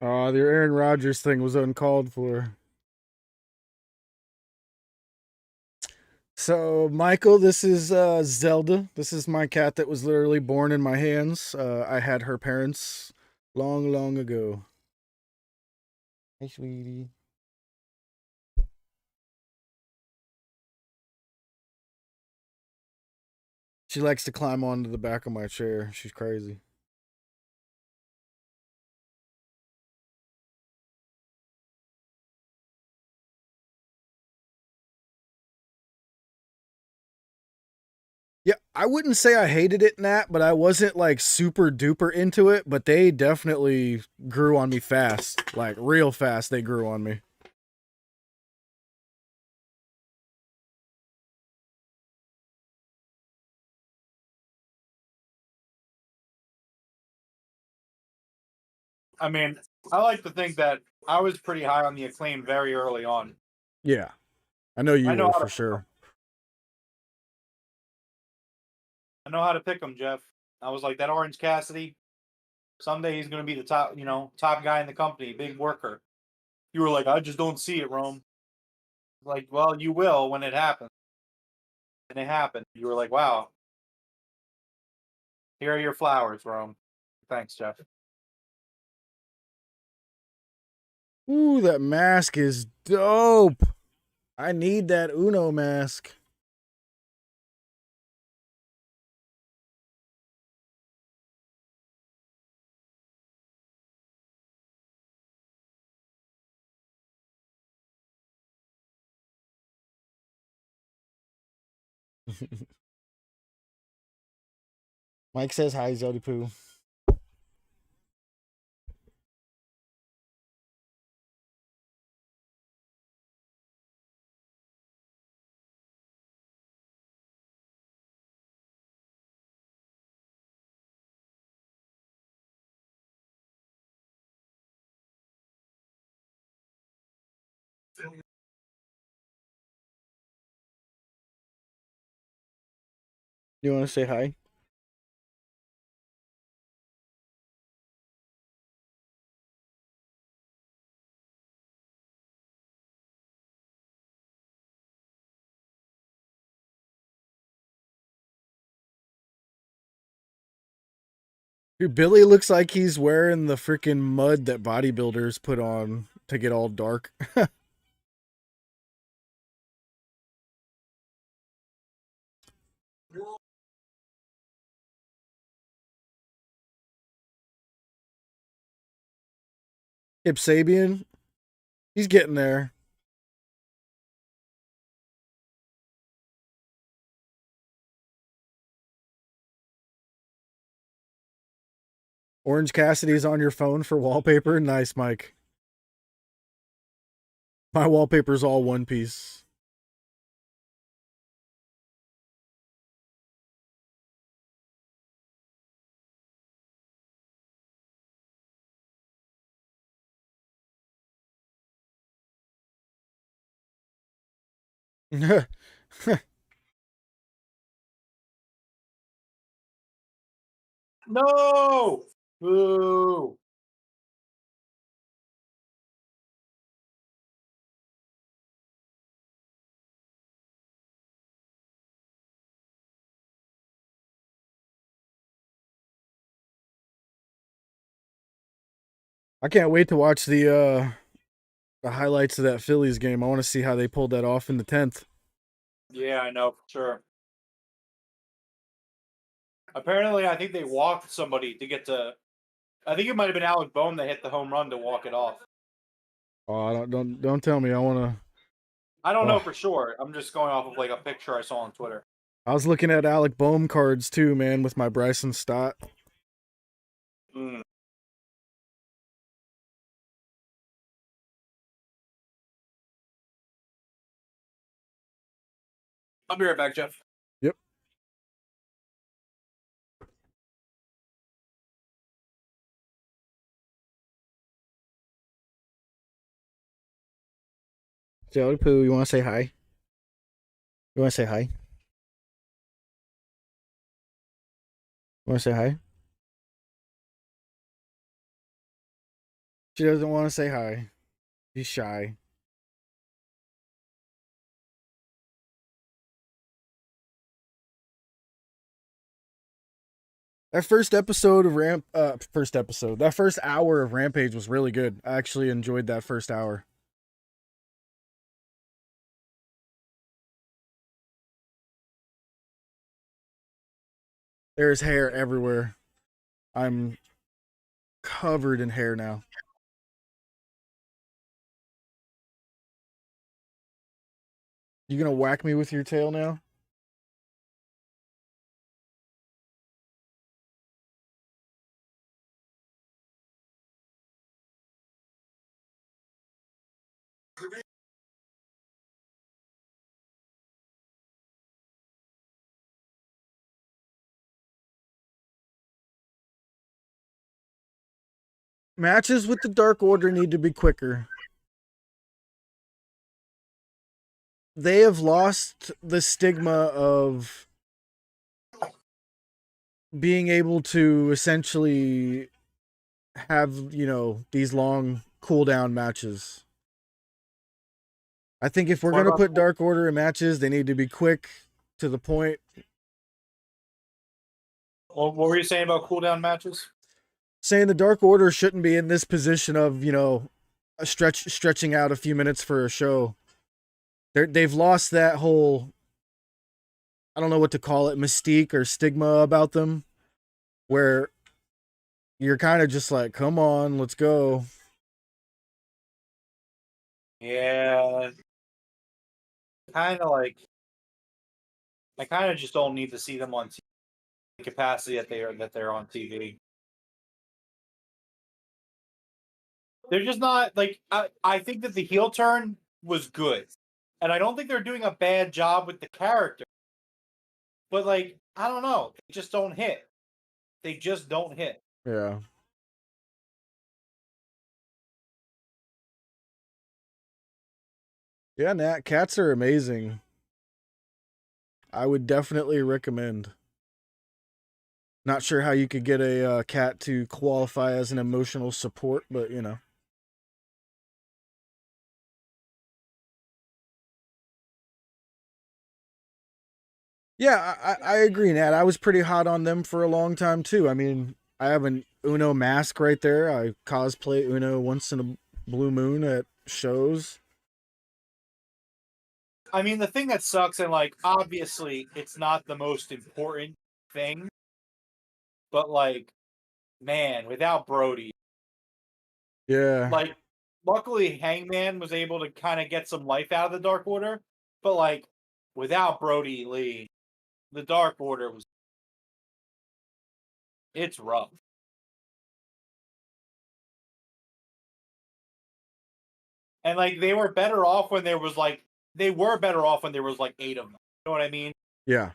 S2: Oh, the Aaron Rodgers thing was uncalled for. So, Michael, this is Zelda. This is my cat that was literally born in my hands. I had her parents long, long ago. Hey, sweetie. She likes to climb onto the back of my chair. She's crazy. Yeah, I wouldn't say I hated it, Nat, but I wasn't like super duper into it. But they definitely grew on me fast. Like, real fast, they grew on me.
S3: I mean, I like to think that I was pretty high on the Acclaim very early on.
S2: Yeah. I know you
S3: I know
S2: were
S3: how
S2: for
S3: to
S2: sure.
S3: I know how to pick them, Jeff. I was like that Orange Cassidy. Someday he's going to be the top, top guy in the company, big worker. You were like, I just don't see it, Rome. Like, well, you will when it happens. And it happened. You were like, wow, here are your flowers, Rome. Thanks, Jeff.
S2: Ooh, that mask is dope. I need that Uno mask. Mike says hi, Zodi Poo. You want to say hi? Dude, Billy looks like he's wearing the freaking mud that bodybuilders put on to get all dark. Ip Sabian, he's getting there. Orange Cassidy's on your phone for wallpaper. Nice, Mike. My wallpaper's all One Piece.
S3: No! Boo!
S2: I can't wait to watch the highlights of that Phillies game. I want to see how they pulled that off in the 10th.
S3: Yeah, I know for sure. Apparently, I think they walked somebody to get to. I think it might have been Alec Boehm that hit the home run to walk it off.
S2: Oh, don't tell me. I want to.
S3: I don't know
S2: Oh,
S3: for sure. I'm just going off of like a picture I saw on Twitter.
S2: I was looking at Alec Boehm cards too, man, with my Bryson Stott.
S3: Mm. I'll be right back, Jeff.
S2: Yep. Jelly Poo, you want to say hi? You want to say hi? You want to say hi? She doesn't want to say hi. She's shy. That that first hour of Rampage was really good. I actually enjoyed that first hour. There's hair everywhere. I'm covered in hair now. You gonna whack me with your tail now? Matches with the Dark Order need to be quicker. They have lost the stigma of being able to essentially have, these long cooldown matches. I think if we're
S3: What
S2: going to
S3: about
S2: put Dark Order in matches, they need to be quick, to the point.
S3: what were you saying about cooldown matches?
S2: Saying the Dark Order shouldn't be in this position of, stretching out a few minutes for a show. They've lost that whole, I don't know what to call it, mystique or stigma about them, where you're kind of just like, come on, let's go.
S3: Yeah, kind of like I kind of just don't need to see them on TV, the capacity that they're on TV. They're just not like I think that the heel turn was good, and I don't think they're doing a bad job with the character. But like I don't know, they just don't hit. They just don't hit.
S2: Yeah. Yeah, Nat, cats are amazing. I would definitely recommend. Not sure how you could get a cat to qualify as an emotional support, but Yeah, I agree, Nat. I was pretty hot on them for a long time too. I mean, I have an Uno mask right there. I cosplay Uno once in a blue moon at shows.
S3: I mean, the thing that sucks, and like obviously it's not the most important thing, but like, man, without Brody,
S2: Yeah.
S3: like, luckily Hangman was able to kind of get some life out of the Dark Order, but like, without Brody Lee, the Dark Order it's rough. And like they were better off when there was like eight of them. You know what I mean?
S2: Yeah.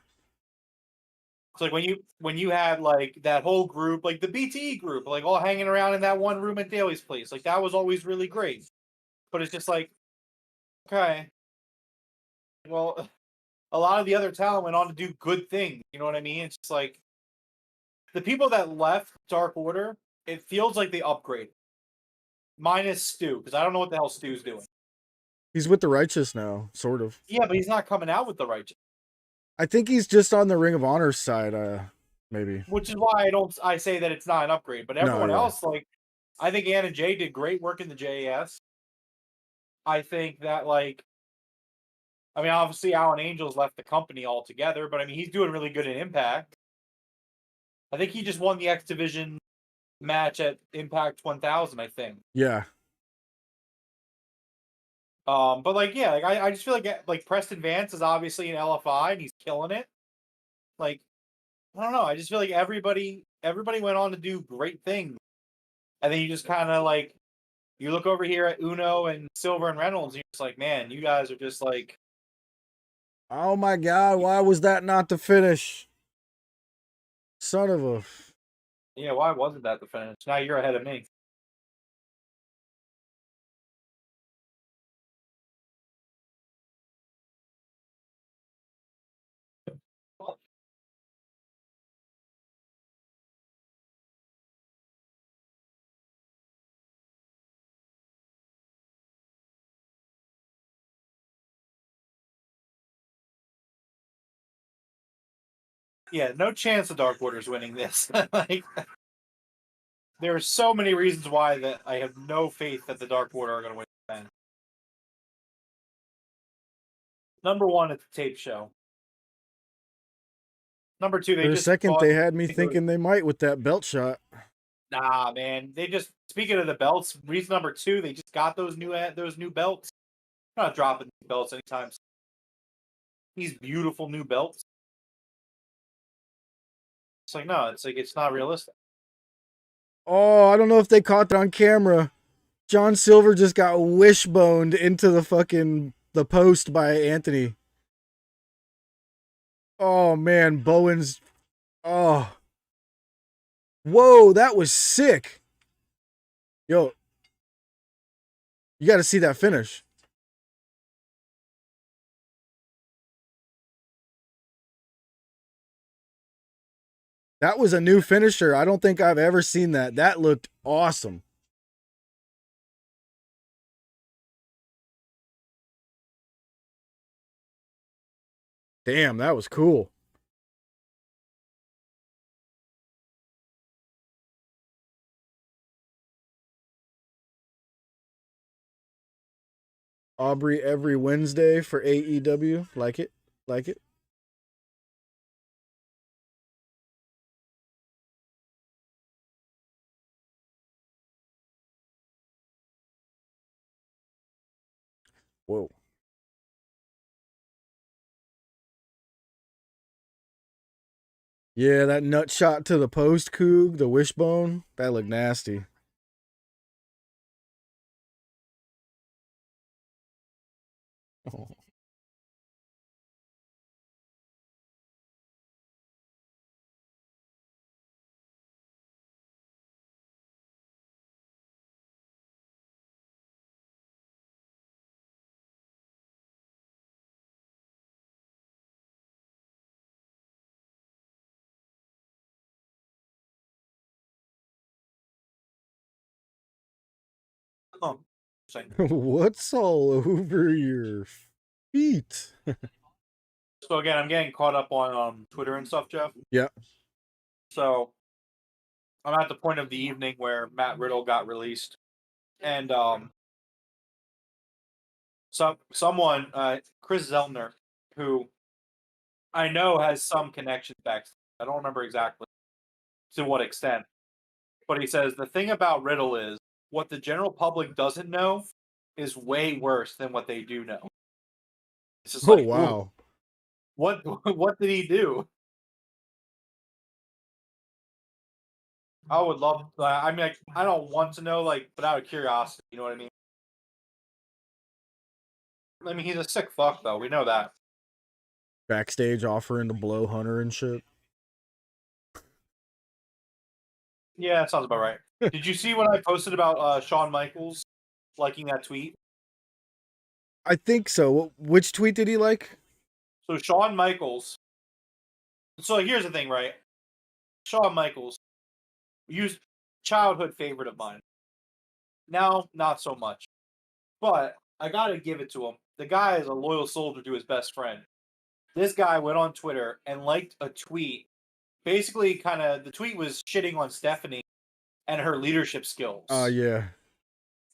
S3: It's like when you had like that whole group, like the BTE group, like all hanging around in that one room at Daly's place. Like that was always really great. But it's just like, okay, well, a lot of the other talent went on to do good things. You know what I mean? It's just like the people that left Dark Order, it feels like they upgraded. Minus Stu, because I don't know what the hell Stu's doing.
S2: He's with the Righteous now, sort of.
S3: Yeah, but he's not coming out with the Righteous.
S2: I think he's just on the Ring of Honor side, maybe.
S3: Which is why I say that it's not an upgrade. But
S2: No,
S3: everyone
S2: yeah.
S3: else, like I think Anna Jay did great work in the JAS. I think that like I mean obviously Alan Angels left the company altogether, but I mean he's doing really good in Impact. I think he just won the X Division match at Impact 1000, I think.
S2: Yeah.
S3: But like yeah, like I just feel like Preston Vance is obviously an LFI and he's killing it. Like I don't know, I just feel like everybody went on to do great things. And then you just kind of like you look over here at Uno and Silver and Reynolds, and you're just like, man, you guys are just like,
S2: Oh my God, why was that not the finish? Son of a.
S3: yeah, why wasn't that the finish? Now you're ahead of me. Yeah, no chance the Dark Order's winning this. Like, there are so many reasons why that I have no faith that the Dark Order are going to win the event. Number one, it's a tape show. Number two, they
S2: For a
S3: just
S2: second,
S3: fought.
S2: they had me thinking they might with that belt shot.
S3: Nah, man. They just speaking of the belts. Reason number two, they just got those new belts. I'm not dropping these belts anytime soon. These beautiful new belts. It's like no, it's not realistic.
S2: Oh, I don't know if they caught that on camera. John Silver just got wishboned into the post by Anthony. Oh man, Bowen's. Oh. Whoa, that was sick. Yo, you got to see that finish. That was a new finisher. I don't think I've ever seen that. That looked awesome. Damn, that was cool. Aubrey every Wednesday for AEW. Like it. Like it. Whoa. Yeah, that nut shot to the post, Coog, the wishbone. That looked nasty. Oh.
S3: Oh, interesting.
S2: What's all over your feet?
S3: So again, I'm getting caught up on Twitter and stuff, Jeff.
S2: Yeah.
S3: So I'm at the point of the evening where Matt Riddle got released, and someone, Chris Zellner, who I know has some connections back. I don't remember exactly to what extent, but he says the thing about Riddle is what the general public doesn't know is way worse than what they do know. It's just
S2: Oh,
S3: like, whoa,
S2: wow.
S3: what did he do? I would love. I mean, I don't want to know, like, but out of curiosity, you know what I mean? I mean, he's a sick fuck, though. We know that.
S2: Backstage offering to blow Hunter and shit.
S3: Yeah, that sounds about right. Did you see what I posted about Shawn Michaels liking that tweet?
S2: I think so. Which tweet did he like?
S3: So Shawn Michaels. So here's the thing, right? Shawn Michaels, used childhood favorite of mine. Now, not so much. But I gotta give it to him. The guy is a loyal soldier to his best friend. This guy went on Twitter and liked a tweet. Basically, kind of the tweet was shitting on Stephanie and her leadership skills.
S2: Yeah.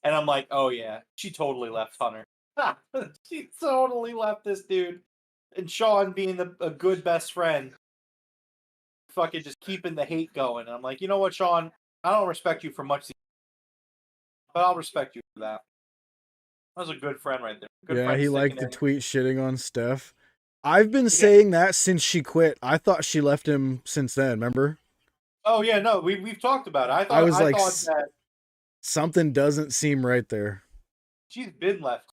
S3: And I'm like, oh yeah, she totally left Hunter. She totally left this dude. And Shawn being a good best friend, fucking just keeping the hate going. And I'm like, you know what, Shawn? I don't respect you for much, but I'll respect you for that. That was a good friend right there. Good
S2: Yeah,
S3: friend
S2: he
S3: sticking
S2: liked the
S3: in.
S2: tweet shitting on Steph. I've been saying that since she quit. I thought she left him since then, remember?
S3: Oh yeah, no, we've talked about it.
S2: I was like,
S3: thought that
S2: something doesn't seem right there.
S3: she's been left,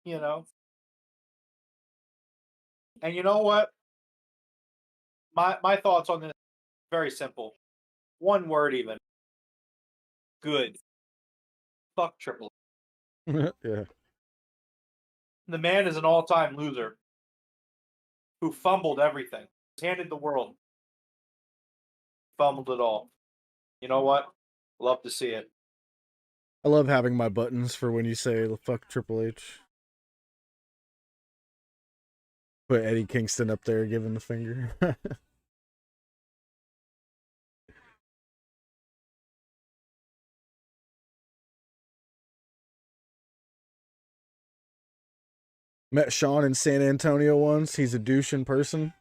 S3: you know. And you know what? My thoughts on this very simple. One word even. Good. Fuck Triple H.
S2: Yeah.
S3: The man is an all-time loser who fumbled everything. Handed the world. Fumbled it all. You know what? Love to see it.
S2: I love having my buttons for when you say fuck Triple H. Put Eddie Kingston up there giving the finger. Met Sean in San Antonio once. He's a douche in person.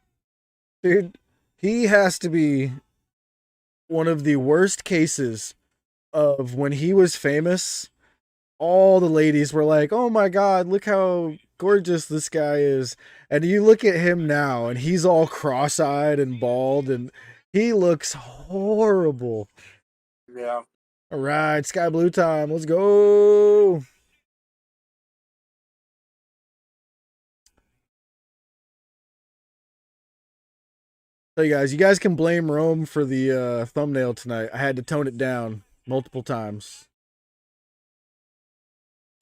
S2: Dude, he has to be one of the worst cases of when he was famous. All the ladies were like, oh my God, look how gorgeous this guy is. And you look at him now and he's all cross-eyed and bald and he looks horrible.
S3: Yeah.
S2: All right, Sky Blue time. Let's go. So you guys can blame Rome for the thumbnail tonight. I had to tone it down multiple times.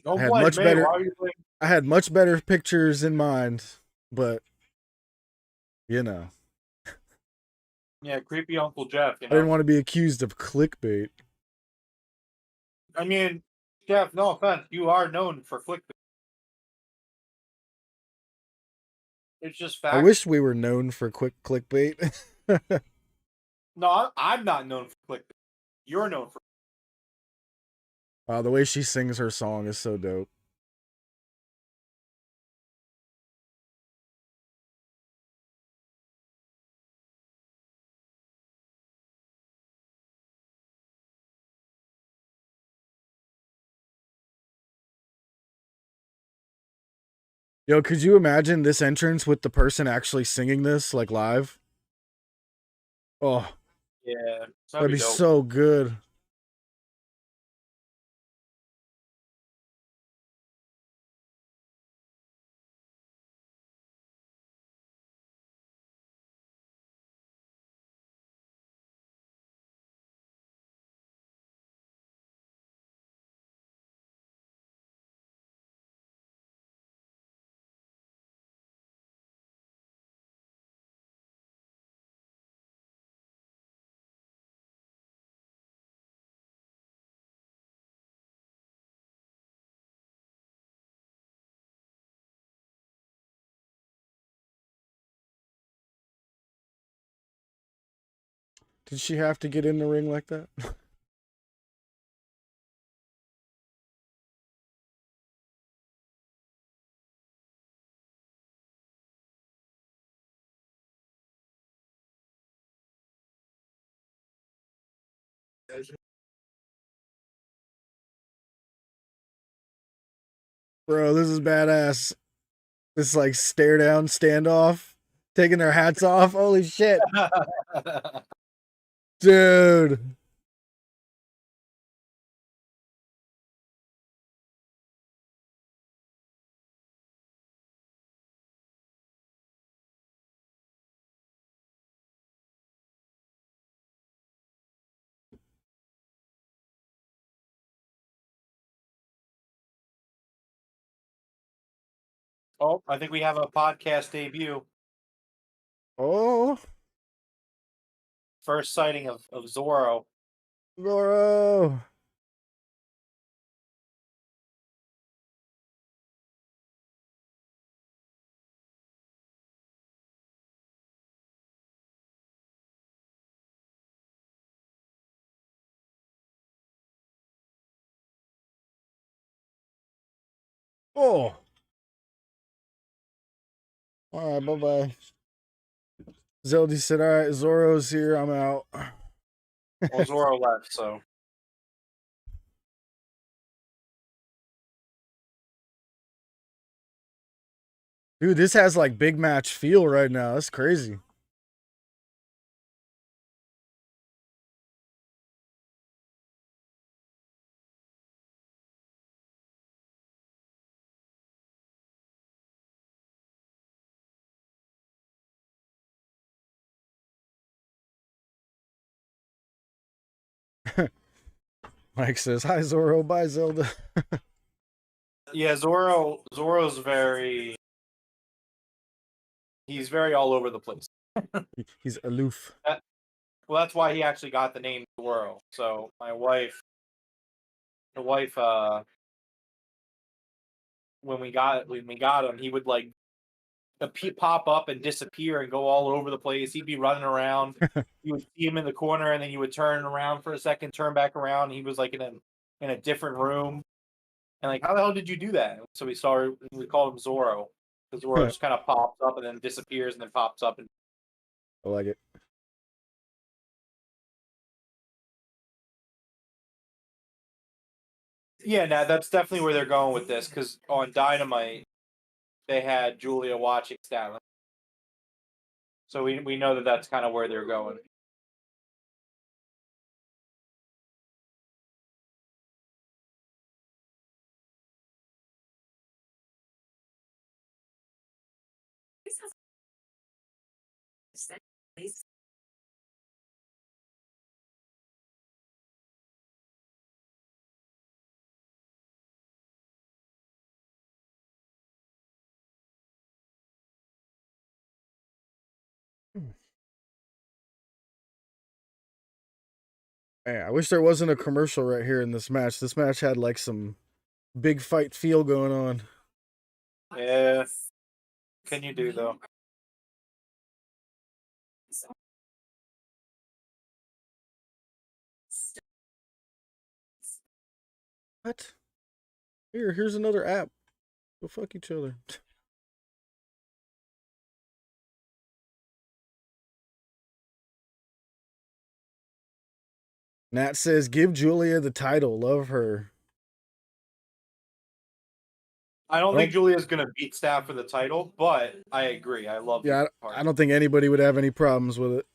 S3: Don't
S2: I had
S3: blame
S2: much
S3: me.
S2: better-
S3: Why are you blaming?
S2: I had much better pictures in mind, but you know,
S3: Yeah, creepy Uncle Jeff. You
S2: I didn't
S3: know.
S2: want to be accused of clickbait.
S3: I mean, Jeff. No offense, you are known for clickbait. It's just
S2: I
S3: fact.
S2: wish we were known for quick clickbait.
S3: No, I'm not known for clickbait. You're known for.
S2: Wow, the way she sings her song is so dope. Yo, could you imagine this entrance with the person actually singing this like live? Oh,
S3: Yeah,
S2: that'd be
S3: dope.
S2: so good. Did she have to get in the ring like that? Bro, this is badass. This like stare down standoff, taking their hats off. Holy shit. Dude.
S3: Oh, I think we have a podcast debut.
S2: Oh,
S3: First sighting of Zorro.
S2: Goro. Oh. All right, bye-bye. Zeldy said, all right, Zoro's here. I'm out.
S3: Well, Zorro left, so
S2: Dude, this has like big match feel right now. That's crazy. Mike says, hi, Zoro. Bye, Zelda.
S3: yeah, Zorro's very. He's very all over the place.
S2: He's aloof.
S3: Well, that's why he actually got the name Zorro. So my wife, when we got him, he would like pop up and disappear and go all over the place. He'd be running around. You would see him in the corner, and then you would turn around for a second, turn back around. He was like in a different room, and like, how the hell did you do that? So we called him Zorro because Zorro just kind of pops up and then disappears and then pops up and.
S2: I like it.
S3: Yeah, now that's definitely where they're going with this because on Dynamite they had Julia watching Statler, so we know that that's kind of where they're going.
S2: Man, I wish there wasn't a commercial right here in this match. This match had like some big fight feel going on.
S3: Yeah. Can you do though?
S2: What? Here's another app. Go fuck each other. Nat says, give Julia the title. Love her.
S3: I don't
S2: Nope.
S3: think Julia's gonna beat Staff for the title, but I agree. I love
S2: Yeah, I don't think anybody would have any problems with it.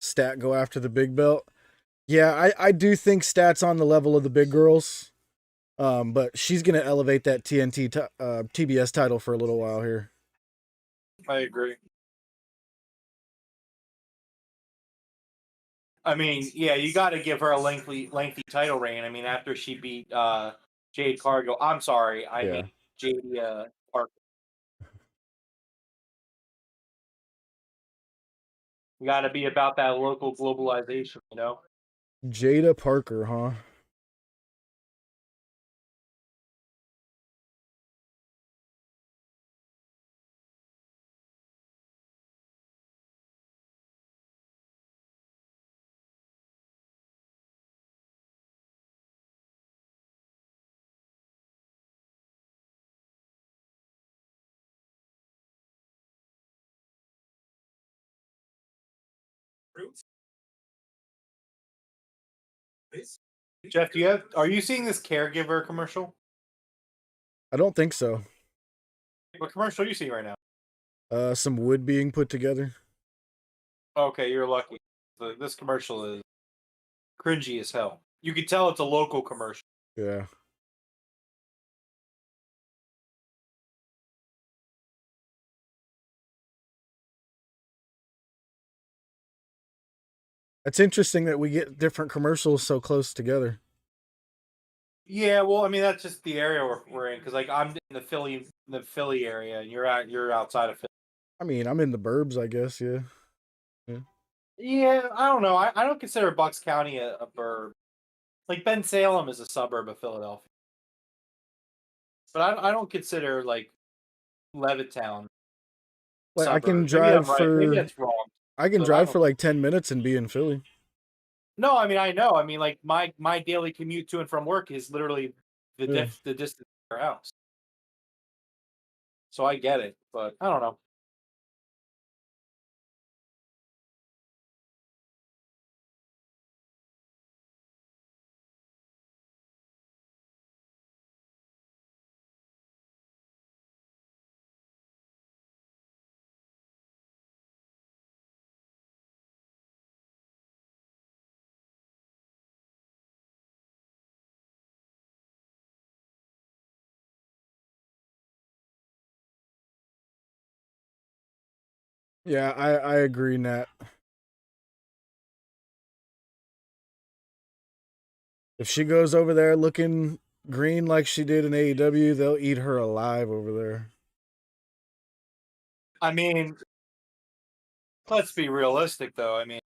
S2: Stat go after the big belt. Yeah, I do think Stat's on the level of the big girls. But she's gonna elevate that TBS title for a little while here.
S3: I agree. I mean, yeah, you got to give her a lengthy title reign. I mean, after she beat Jade Cargill. I'm sorry, I mean Jade Parker. You got to be about that local globalization, you know.
S2: Jada Parker, huh?
S3: Jeff, are you seeing this caregiver commercial?
S2: I don't think so.
S3: What commercial are you seeing right now?
S2: Some wood being put together.
S3: Okay, you're lucky. This commercial is cringy as hell. You can tell it's a local commercial.
S2: Yeah. It's interesting that we get different commercials so close together.
S3: Yeah, well, I mean that's just the area we're in because like I'm in the Philly area, and you're outside of Philly.
S2: I mean, I'm in the burbs, I guess. Yeah.
S3: Yeah, I don't know. I don't consider Bucks County a burb. Like Ben Salem is a suburb of Philadelphia, but I don't consider like Levittown.
S2: Like I can
S3: Suburb. Maybe I'm
S2: drive
S3: right. Maybe
S2: for
S3: that's wrong.
S2: I can
S3: But
S2: drive for like 10 minutes and be in Philly.
S3: No, I mean I know. I mean like my daily commute to and from work is literally the
S2: Yeah.
S3: the distance from our house. So I get it, but I don't know.
S2: Yeah, I agree, Nat. If she goes over there looking green like she did in AEW, they'll eat her alive over there.
S3: I mean, let's be realistic though. I mean,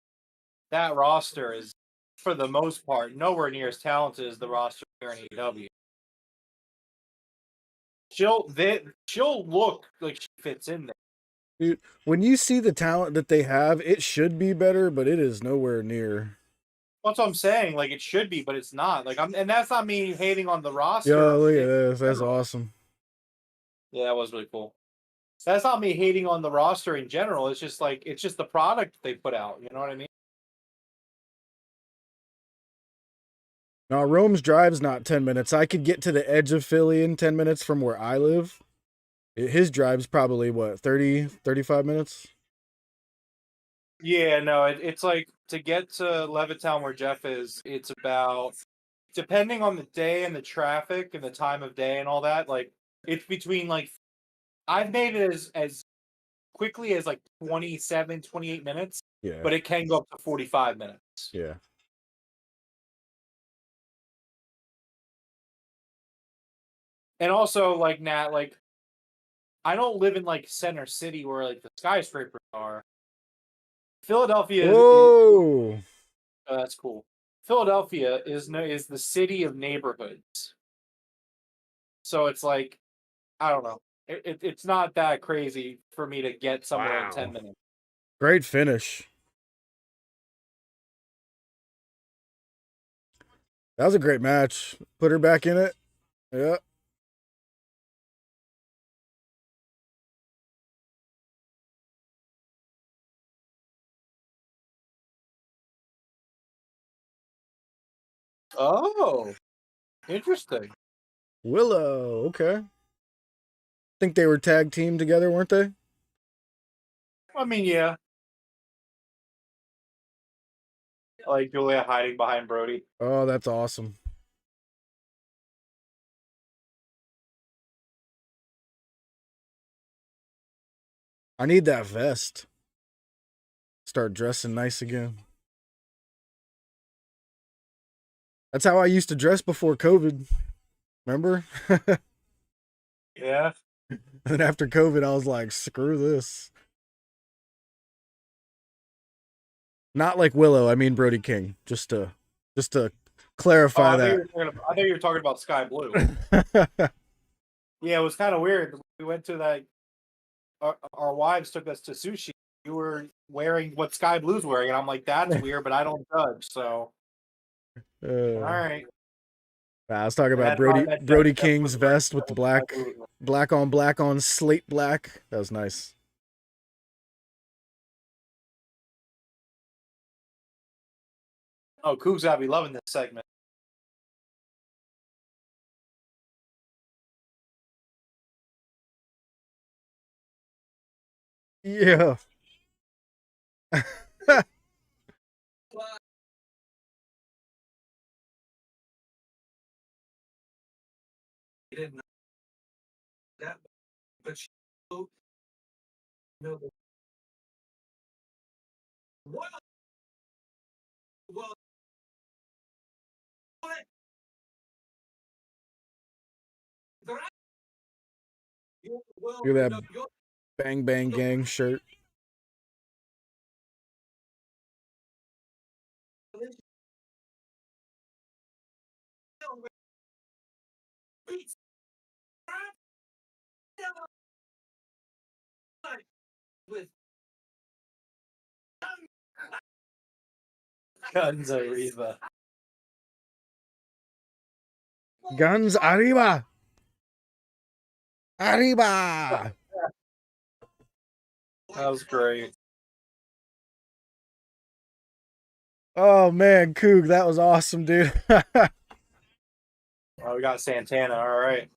S3: that roster is for the most part nowhere near as talented as the roster here in AEW. She'll look like she fits in there.
S2: Dude, when you see the talent that they have, it should be better, but it is nowhere near.
S3: That's what I'm saying. Like it should be, but it's not. And that's not me hating on the roster.
S2: Yo, look at this. That's awesome.
S3: Yeah, that was really cool. That's not me hating on the roster in general. It's just the product they put out. You know what I mean?
S2: Now, Rome's drive's not 10 minutes. I could get to the edge of Philly in 10 minutes from where I live. His drive's probably, what, 30, 35 minutes?
S3: Yeah, no, it's like to get to Levittown where Jeff is, it's about, depending on the day and the traffic and the time of day and all that, like it's between like, I've made it as quickly as like 27, 28 minutes,
S2: Yeah.
S3: but it can go up to 45 minutes.
S2: Yeah.
S3: And also like Nat, like I don't live in like center city where like the skyscrapers are. Philadelphia is,
S2: Whoa!
S3: That's cool. Philadelphia is the city of neighborhoods. So it's like, I don't know. It's not that crazy for me to get somewhere in 10
S1: Wow.
S3: minutes.
S2: Great finish. That was a great match. Put her back in it. Yeah.
S3: Oh, interesting.
S2: Willow. Okay. Think they were tag team together, weren't they?
S3: I mean, yeah. Like Julia hiding behind Brody.
S2: Oh, that's awesome. I need that vest. Start dressing nice again. That's how I used to dress before COVID. Remember?
S3: Yeah.
S2: And after COVID, I was like, screw this. Not like Willow, I mean Brody King. Just to clarify
S3: I thought you were talking about Sky Blue.
S2: that.
S3: Yeah, it was kind of weird. We went to that. Our wives took us to sushi. You were wearing what Sky Blue's wearing, and I'm like, that's weird, but I don't judge. So, all right.
S2: I was talking
S3: And
S2: about
S3: that's why
S2: Brody
S3: that
S2: King's
S3: was wearing
S2: vest with the
S3: Sky Blue.
S2: black on slate black. That was nice.
S3: Oh, Coog's gotta be loving this segment.
S2: Yeah.
S6: You didn't know that, but you know what? Well,
S2: Look at that Bang Bang Gang shirt.
S6: with
S3: Guns Arriba.
S2: Guns arriba. Arriba.
S3: That was great.
S2: Oh man, Coog, that was awesome, dude.
S3: Oh, we got Santana. All right.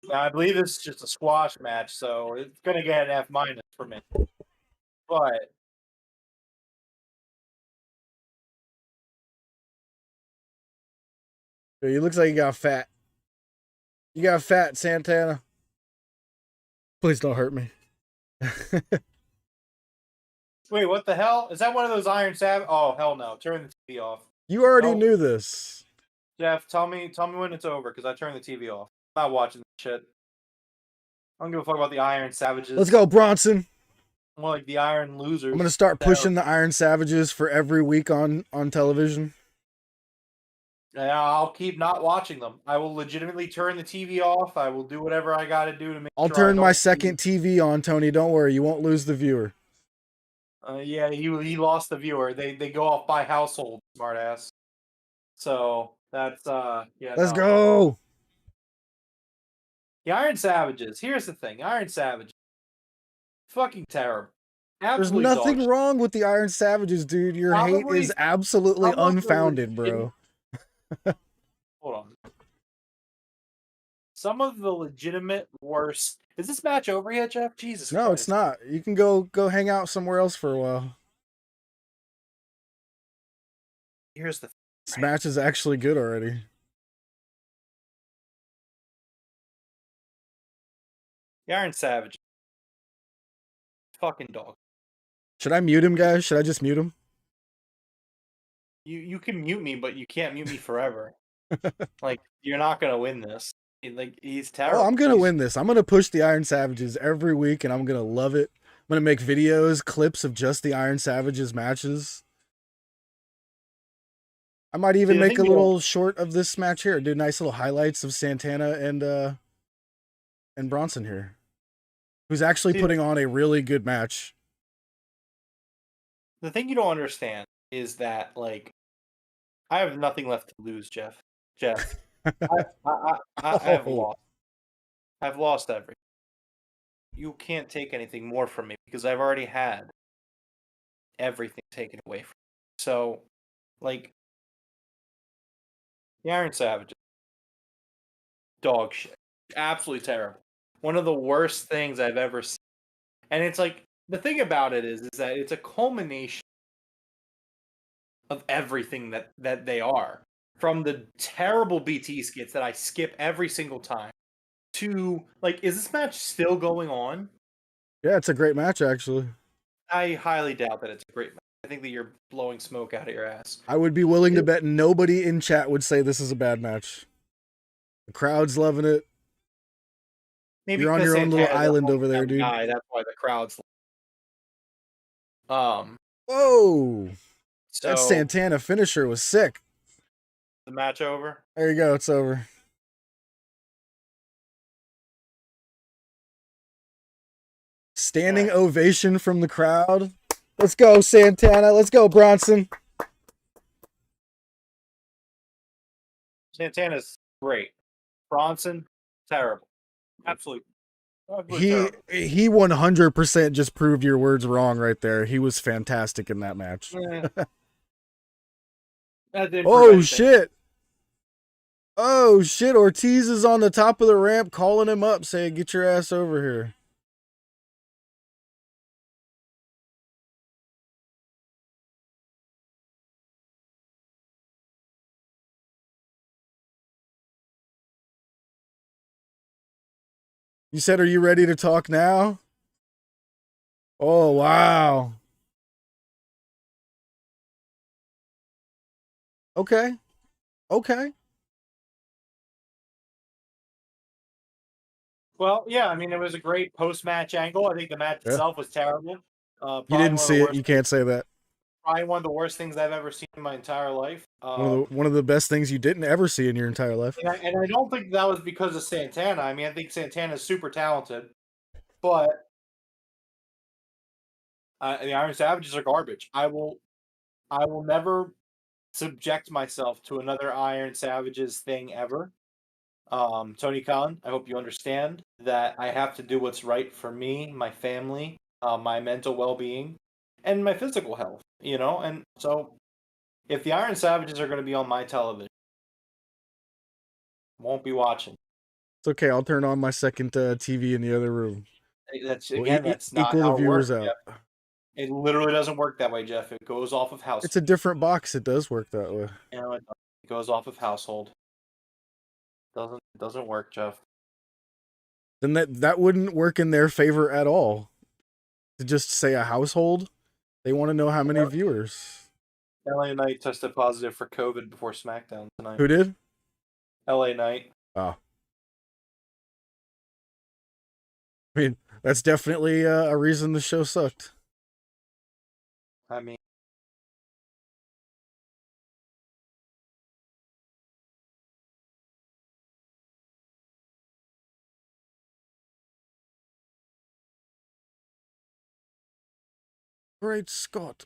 S3: Now, I believe this is just a squash match, so it's gonna get an F minus for me. But
S2: Dude, he looks like he got fat. You got fat, Santana. Please don't hurt me.
S3: wait, what the hell? Is that one of those Iron Savage? Oh hell no! Turn the TV off.
S2: You already
S3: Nope.
S2: knew this.
S3: Jeff, tell me when it's over because I turned the TV off. I'm not watching this shit. I don't give a fuck about the Iron Savages.
S2: Let's go, Bronson.
S3: More like the Iron Losers.
S2: I'm gonna start pushing the Iron Savages for every week on television.
S3: Yeah, I'll keep not watching them. I will legitimately turn the TV off. I will do whatever I got to do to make.
S2: I'll
S3: sure
S2: turn
S3: I
S2: my
S3: don't
S2: second TV on, Tony. Don't worry, you won't lose the viewer.
S3: Yeah, he lost the viewer. They go off by household, smartass. So that's yeah.
S2: Let's
S3: no.
S2: go.
S3: The Iron Savages. Here's the thing, Iron Savages, fucking terrible.
S2: There's
S3: Absolutely
S2: nothing
S3: dog
S2: wrong with the Iron Savages, dude. Your hate
S3: Probably-
S2: is absolutely
S3: some of the
S2: unfounded, bro.
S3: Hold on. Some of the legitimate worst. Is this match over yet, Jeff? Jesus
S2: No,
S3: Christ.
S2: it's not. You can go hang out somewhere else for a while.
S3: Here's the.
S2: This match is actually good already.
S3: The Iron Savage. Fucking dog.
S2: Should I mute him, guys? Should I just mute him?
S3: You can mute me, but you can't mute me forever. Like you're not gonna win this. Like he's terrible.
S2: Oh, I'm gonna win this. I'm gonna push the Iron Savages every week, and I'm gonna love it. gonna make videos, clips of just the Iron Savage's matches. I might even
S3: See, the
S2: make a
S3: thing you
S2: little short of this match here. Do nice little highlights of Santana and Bronson here, who's actually
S3: See,
S2: putting on a really good match.
S3: the thing you don't understand is that, like, I have nothing left to lose, Jeff. Jeff, I have
S2: Oh.
S3: lost. I've lost everything. You can't take anything more from me because I've already had everything taken away from me. So, like, the Iron Savages, dog shit. Absolutely terrible. One of the worst things I've ever seen. And it's like, the thing about it is that it's a culmination of everything that they are. From the terrible BT skits that I skip every single time to, like, is this match still going on?
S2: Yeah, it's a great match actually.
S3: I highly doubt that it's a great match. I think that you're blowing smoke out of your ass.
S2: I would be willing to bet nobody in chat would say this is a bad match. The crowd's loving it.
S3: Maybe
S2: You're on
S3: because
S2: your own little
S3: Santana's a
S2: island over there,
S3: hometown
S2: dude.
S3: guy, that's why the crowd's.
S2: Whoa! That
S3: So
S2: Santana finisher was sick.
S3: the match over.
S2: There you go. It's over. Standing ovation from the crowd. Let's go, Santana. Let's go, Bronson.
S3: Santana's great. Bronson, terrible. Absolutely.
S2: He 100% just proved your words wrong right there. He was fantastic in that match.
S3: That didn't prove
S2: Oh
S3: anything.
S2: shit. Oh shit. Ortiz is on the top of the ramp calling him up saying, "Get your ass over here." You said, "Are you ready to talk now?" Oh, wow. Okay. Okay.
S3: Well, yeah, I mean, it was a great post-match angle. I think the match
S2: Yeah.
S3: itself was terrible.
S2: You
S3: Probably
S2: didn't
S3: one of
S2: see
S3: the
S2: it.
S3: worst.
S2: You can't say that.
S3: Probably one of the worst things I've ever seen in my entire life.
S2: One of the best things you didn't ever see in your entire life.
S3: And I don't think that was because of Santana. I mean, I think Santana's super talented, but the Iron Savages are garbage. I will never subject myself to another Iron Savages thing ever. Tony Khan, I hope you understand that I have to do what's right for me, my family, my mental well-being, and my physical health. You know, and so if the Iron Savages are going to be on my television, won't be watching.
S2: It's okay. I'll turn on my second TV in the other room.
S3: That's
S2: We'll
S3: again, that's not
S2: equal the
S3: how it
S2: viewers
S3: works,
S2: out.
S3: Jeff. It literally doesn't work that way, Jeff. It goes off of household.
S2: It's a different box. It does work that way.
S3: You know, it goes off of household. Doesn't work, Jeff.
S2: Then that wouldn't work in their favor at all. To just say a household, they want to know how many viewers.
S3: LA Knight tested positive for COVID before SmackDown tonight.
S2: Who did?
S3: LA Knight.
S2: Oh. I mean, that's definitely a reason the show sucked.
S3: I mean,
S2: Great Scott.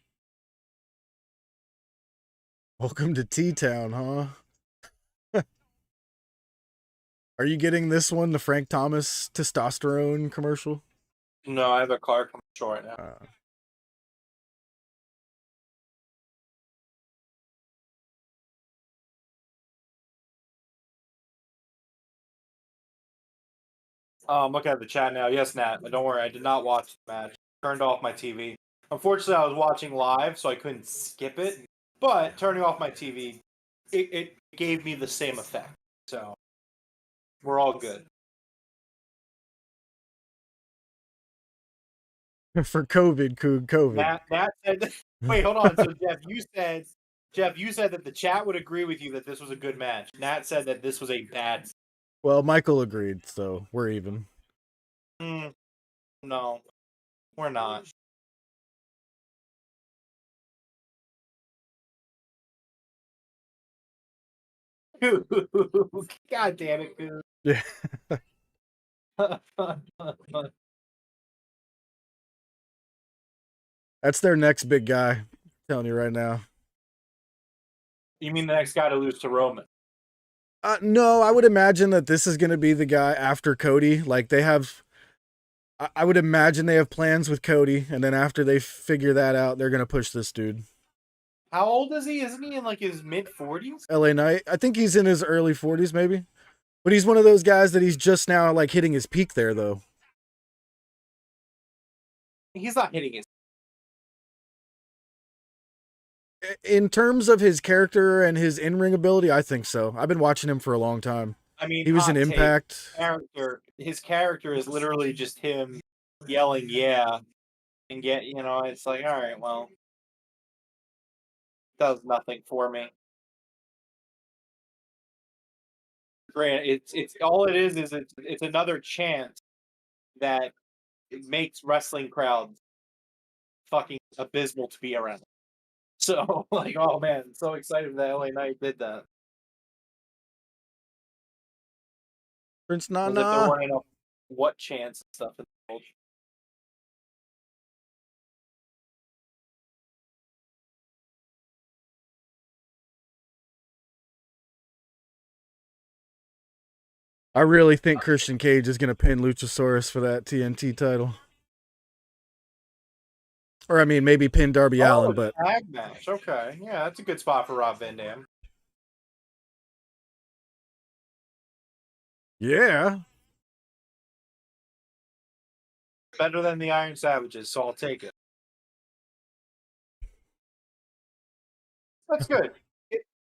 S2: Welcome to T-Town, huh? Are you getting this one, the Frank Thomas testosterone commercial?
S3: no, I have a car commercial right now. I'm looking at the chat now. Yes, Nat. Don't worry, I did not watch the match. Turned off my TV. Unfortunately, I was watching live, so I couldn't skip it. But turning off my TV, it gave me the same effect. So we're all good.
S2: For COVID.
S3: Nat said. Wait, hold on. So Jeff, you said that the chat would agree with you that this was a good match. Nat said that this was a bad.
S2: Well, Michael agreed, so we're even.
S3: No. We're not. God damn it, Goose.
S2: Yeah. That's their next big guy. I'm telling you right now.
S3: You mean the next guy to lose to Roman?
S2: No, I would imagine that this is going to be the guy after Cody. Like they have, I would imagine they have plans with Cody, and then after they figure that out, they're going to push this dude.
S3: How old is he? Isn't he in like his mid-40s?
S2: LA Knight. I think he's in his early 40s, maybe. But he's one of those guys that he's just now like hitting his peak there, though.
S3: He's not hitting his.
S2: In terms of his character and his in-ring ability, I think so. I've been watching him for a long time.
S3: I mean,
S2: He was
S3: hot
S2: an
S3: take,
S2: Impact.
S3: His character is literally just him yelling, "Yeah," and it's like, all right, well, does nothing for me. Granted, it's all it is it's another chance that it makes wrestling crowds fucking abysmal to be around. So, like, oh man, so excited that LA Knight did that.
S2: Prince
S3: As if there
S2: Nana.
S3: weren't enough what chance and stuff in the world.
S2: I really think Christian Cage is going to pin Luchasaurus for that TNT title. Or, I mean, maybe pin Darby Allin, but...
S3: Tag match. Okay. Yeah, that's a good spot for Rob Van Dam.
S2: Yeah.
S3: Better than the Iron Savages, so I'll take it. That's good.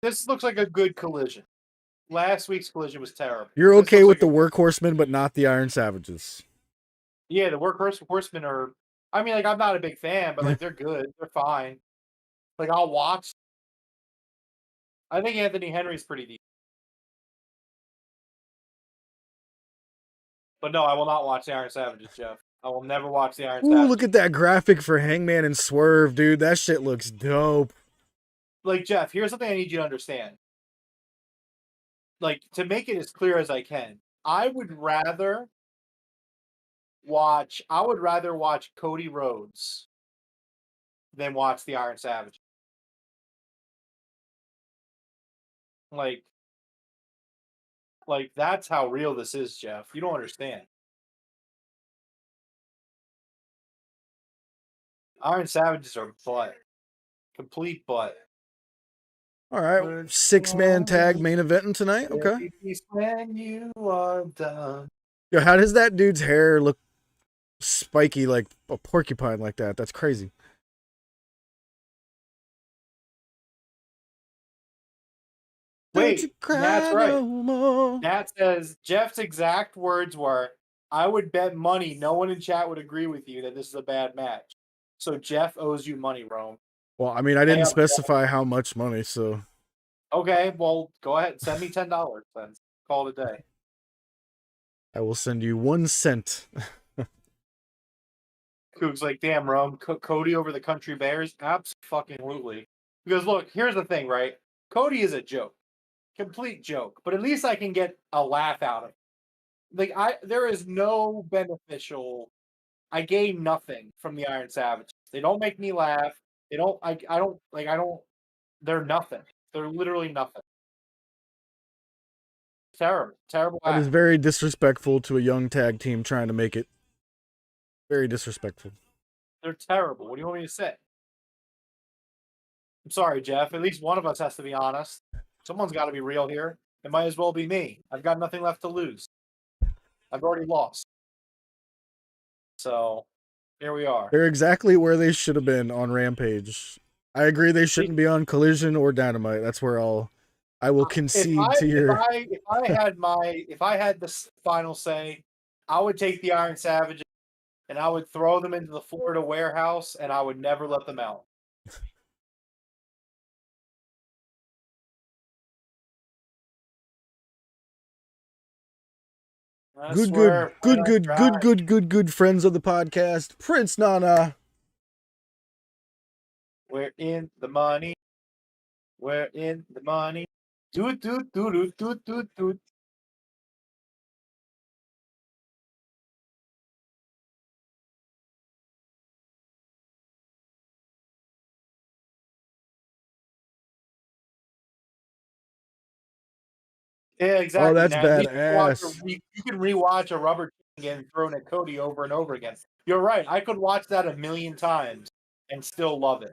S3: This looks like a good collision. Last week's collision was terrible.
S2: You're
S3: This
S2: okay with
S3: looks
S2: the Workhorsemen, but not the Iron Savages.
S3: Yeah, the Horsemen are. I mean, like, I'm not a big fan, but like they're good. They're fine. Like, I'll watch. I think Anthony Henry's pretty decent. But no, I will not watch the Iron Savages, Jeff. I will never watch the Iron
S2: Ooh,
S3: Savages.
S2: look at that graphic for Hangman and Swerve, dude. That shit looks dope.
S3: Like, Jeff, here's something I need you to understand. Like, to make it as clear as I can, I would rather watch Cody Rhodes than watch the Iron Savage. Like that's how real this is, Jeff. You don't understand. Iron Savages are butt. Complete butt.
S2: All right, 6-man tag main eventing tonight. Okay.
S3: When you are done.
S2: Yo, how does that dude's hair look spiky like a porcupine like that? That's crazy.
S3: Wait, that's right. Nat says Jeff's exact words were, "I would bet money no one in chat would agree with you that this is a bad match." So Jeff owes you money, Rome.
S2: Well, I mean, I didn't specify how much money, so.
S3: Okay, well, go ahead. Send me $10 then. Call it a day.
S2: I will send you 1 cent.
S3: Coog's like, damn, Rome, Cody over the Country Bears? Absolutely. Because look, here's the thing, right? Cody is a joke. Complete joke. But at least I can get a laugh out of it. Like, there is no beneficial. I gain nothing from the Iron Savages. They don't make me laugh. They don't. I don't. They're nothing. They're literally nothing. Terrible.
S2: That is very disrespectful to a young tag team trying to make it. Very disrespectful.
S3: They're terrible. What do you want me to say? I'm sorry, Jeff. At least one of us has to be honest. Someone's got to be real here. It might as well be me. I've got nothing left to lose. I've already lost. So, here we are.
S2: They're exactly where they should have been on Rampage. I agree they shouldn't be on Collision or Dynamite. That's where I will concede to your.
S3: If I had the final say, I would take the Iron Savages and I would throw them into the Florida warehouse and I would never let them out. I
S2: Good,
S3: swear,
S2: good,
S3: why
S2: good,
S3: not
S2: good, good,
S3: try?
S2: good, good, good friends of the podcast. Prince Nana.
S3: We're in the money. We're in the money. Doot doot doot doot doot doot doot. Yeah, exactly.
S2: Oh, that's
S3: Now at least
S2: badass.
S3: you can rewatch a rubber chicken getting thrown at Cody over and over again. You're right. I could watch that a million times and still love it.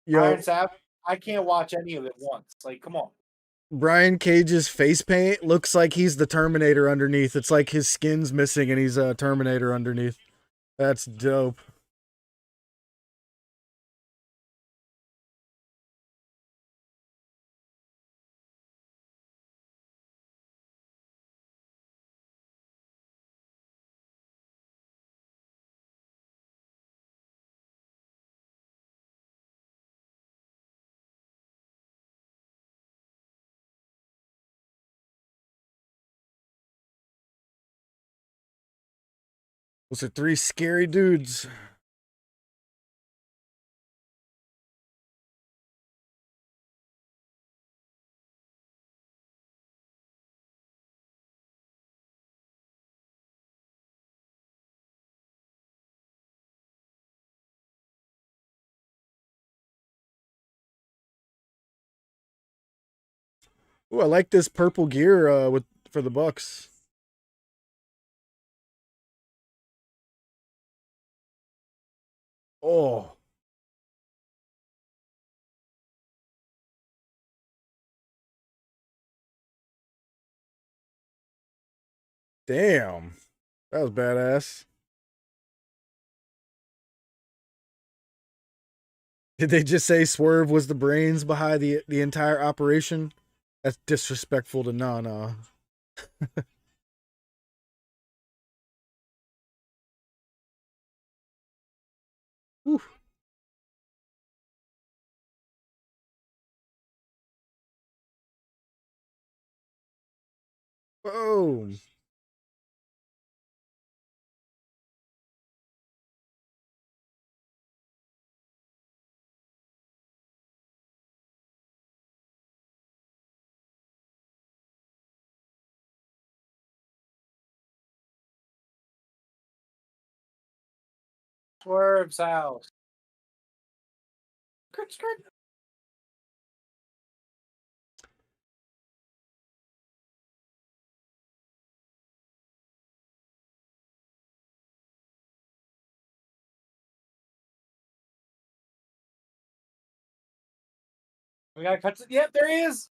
S2: Yo,
S3: Iron Savage, I can't watch any of it once. Like, come on.
S2: Brian Cage's face paint looks like he's the Terminator underneath. It's like his skin's missing and he's a Terminator underneath. That's dope. Those are three scary dudes. Ooh, I like this purple gear for the Bucks. Oh, damn. That was badass. Did they just say Swerve was the brains behind the entire operation? That's disrespectful to Nana. Whew. Oh,
S3: Swerve's house. Skirt, skirt. We gotta cut. Yep, there he is.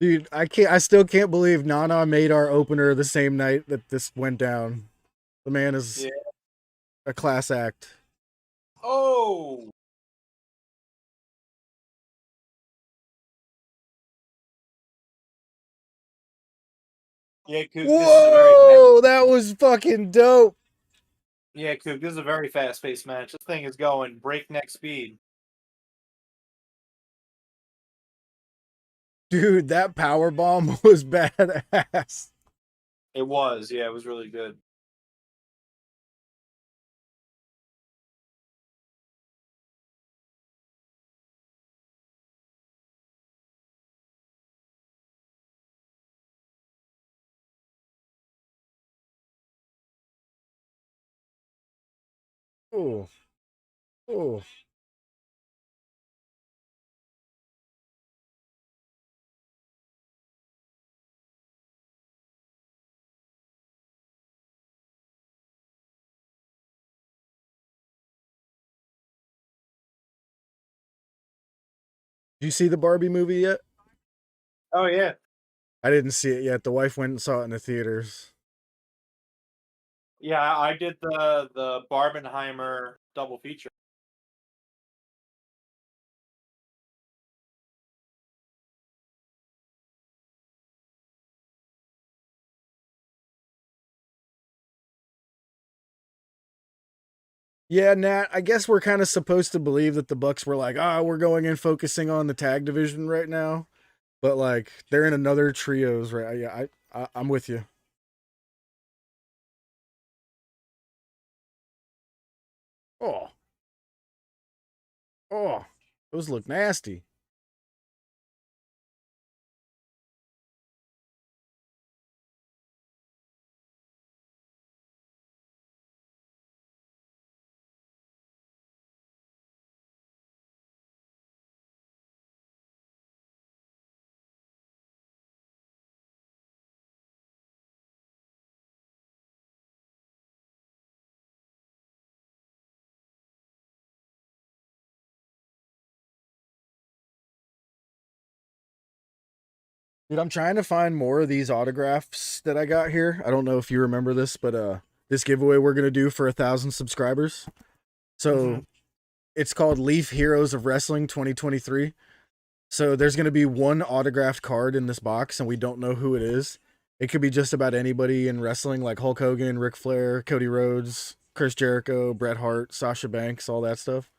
S2: dude, I still can't believe Nana made our opener the same night that this went down. The man is
S3: Yeah.
S2: a class act.
S3: Oh. Yeah, Coop. This is a very fast.
S2: Whoa, that was fucking dope.
S3: Yeah, Coop. This is a very fast-paced match. This thing is going breakneck speed.
S2: Dude, that power bomb was badass.
S3: It was. Yeah, it was really good.
S2: Oh, oh. Did you see the Barbie movie yet?
S3: Oh yeah.
S2: I didn't see it yet. The wife went and saw it in the theaters.
S3: Yeah, I did the Barbenheimer double feature.
S2: Yeah, Nat, I guess we're kind of supposed to believe that the Bucks were like, we're going in focusing on the tag division right now. But like they're in another trios, right? Yeah, I'm with you. Oh, oh, those look nasty. Dude, I'm trying to find more of these autographs that I got here. I don't know if you remember this, but this giveaway we're gonna do for 1,000 subscribers. So it's called Leaf Heroes of Wrestling 2023. So there's gonna be one autographed card in this box, and we don't know who it is. It could be just about anybody in wrestling, like Hulk Hogan, Ric Flair, Cody Rhodes, Chris Jericho, Bret Hart, Sasha Banks, all that stuff.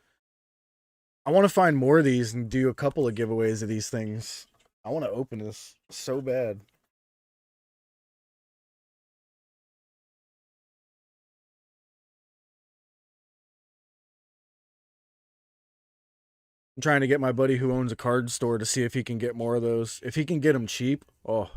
S2: I want to find more of these and do a couple of giveaways of these things. I want to open this so bad. I'm trying to get my buddy who owns a card store to see if he can get more of those. If he can get them cheap, oh.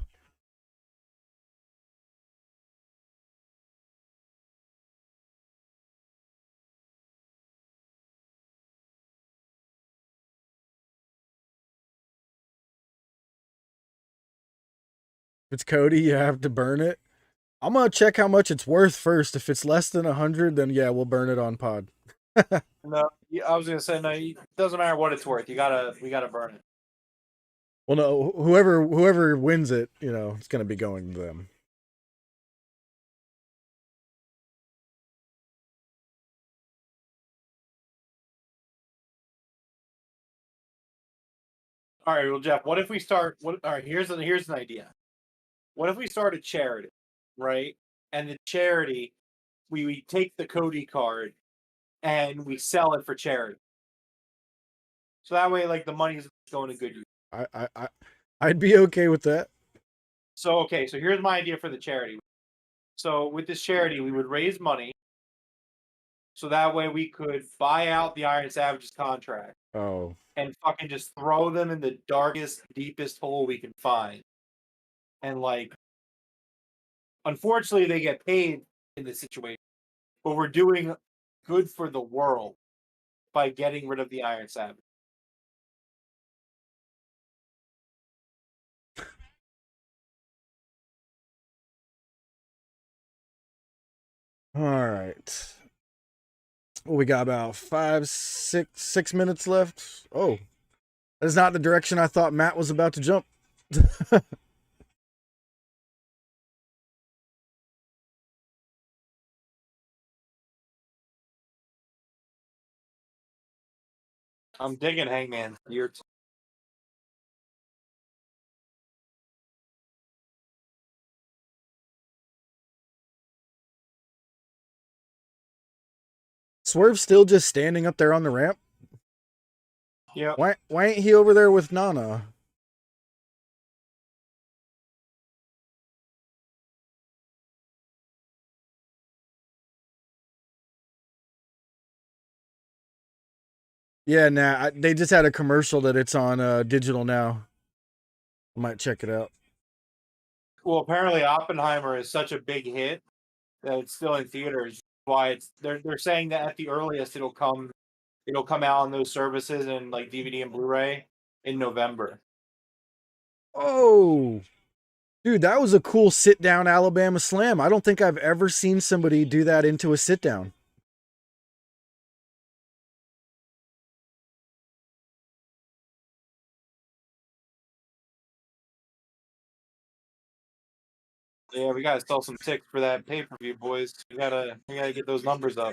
S2: If it's Cody, you have to burn it. I'm gonna check how much it's worth first. If it's less than 100, then yeah, we'll burn it on pod.
S3: No, I was gonna say no. It doesn't matter what it's worth. We gotta burn it.
S2: Well, no, whoever wins it, it's gonna be going to them.
S3: All right, well, Jeff, what if we start? All right, here's an idea. What if we start a charity, right? And the charity, we take the Cody card and we sell it for charity. So that way, like the money's going to good use.
S2: I'd be okay with that.
S3: So okay, so here's my idea for the charity. So with this charity, we would raise money, so that way we could buy out the Iron Savage's contract
S2: Oh,
S3: and fucking just throw them in the darkest, deepest hole we can find. And like, unfortunately, they get paid in this situation, but we're doing good for the world by getting rid of the Iron Savage.
S2: all right. Well, we got about 6 minutes left. Oh, that's not the direction I thought Matt was about to jump.
S3: I'm digging Hangman.
S2: Swerve's still just standing up there on the ramp.
S3: Yeah.
S2: Why ain't he over there with Nana? Yeah, nah. They just had a commercial that it's on digital now. I might check it out.
S3: Well, apparently Oppenheimer is such a big hit that it's still in theaters. Why they're saying that at the earliest it'll come out on those services and like DVD and Blu-ray in November.
S2: Oh, dude, that was a cool sit down Alabama slam. I don't think I've ever seen somebody do that into a sit down.
S3: Yeah, we gotta sell some tickets for that pay-per-view, boys. We gotta get those numbers up.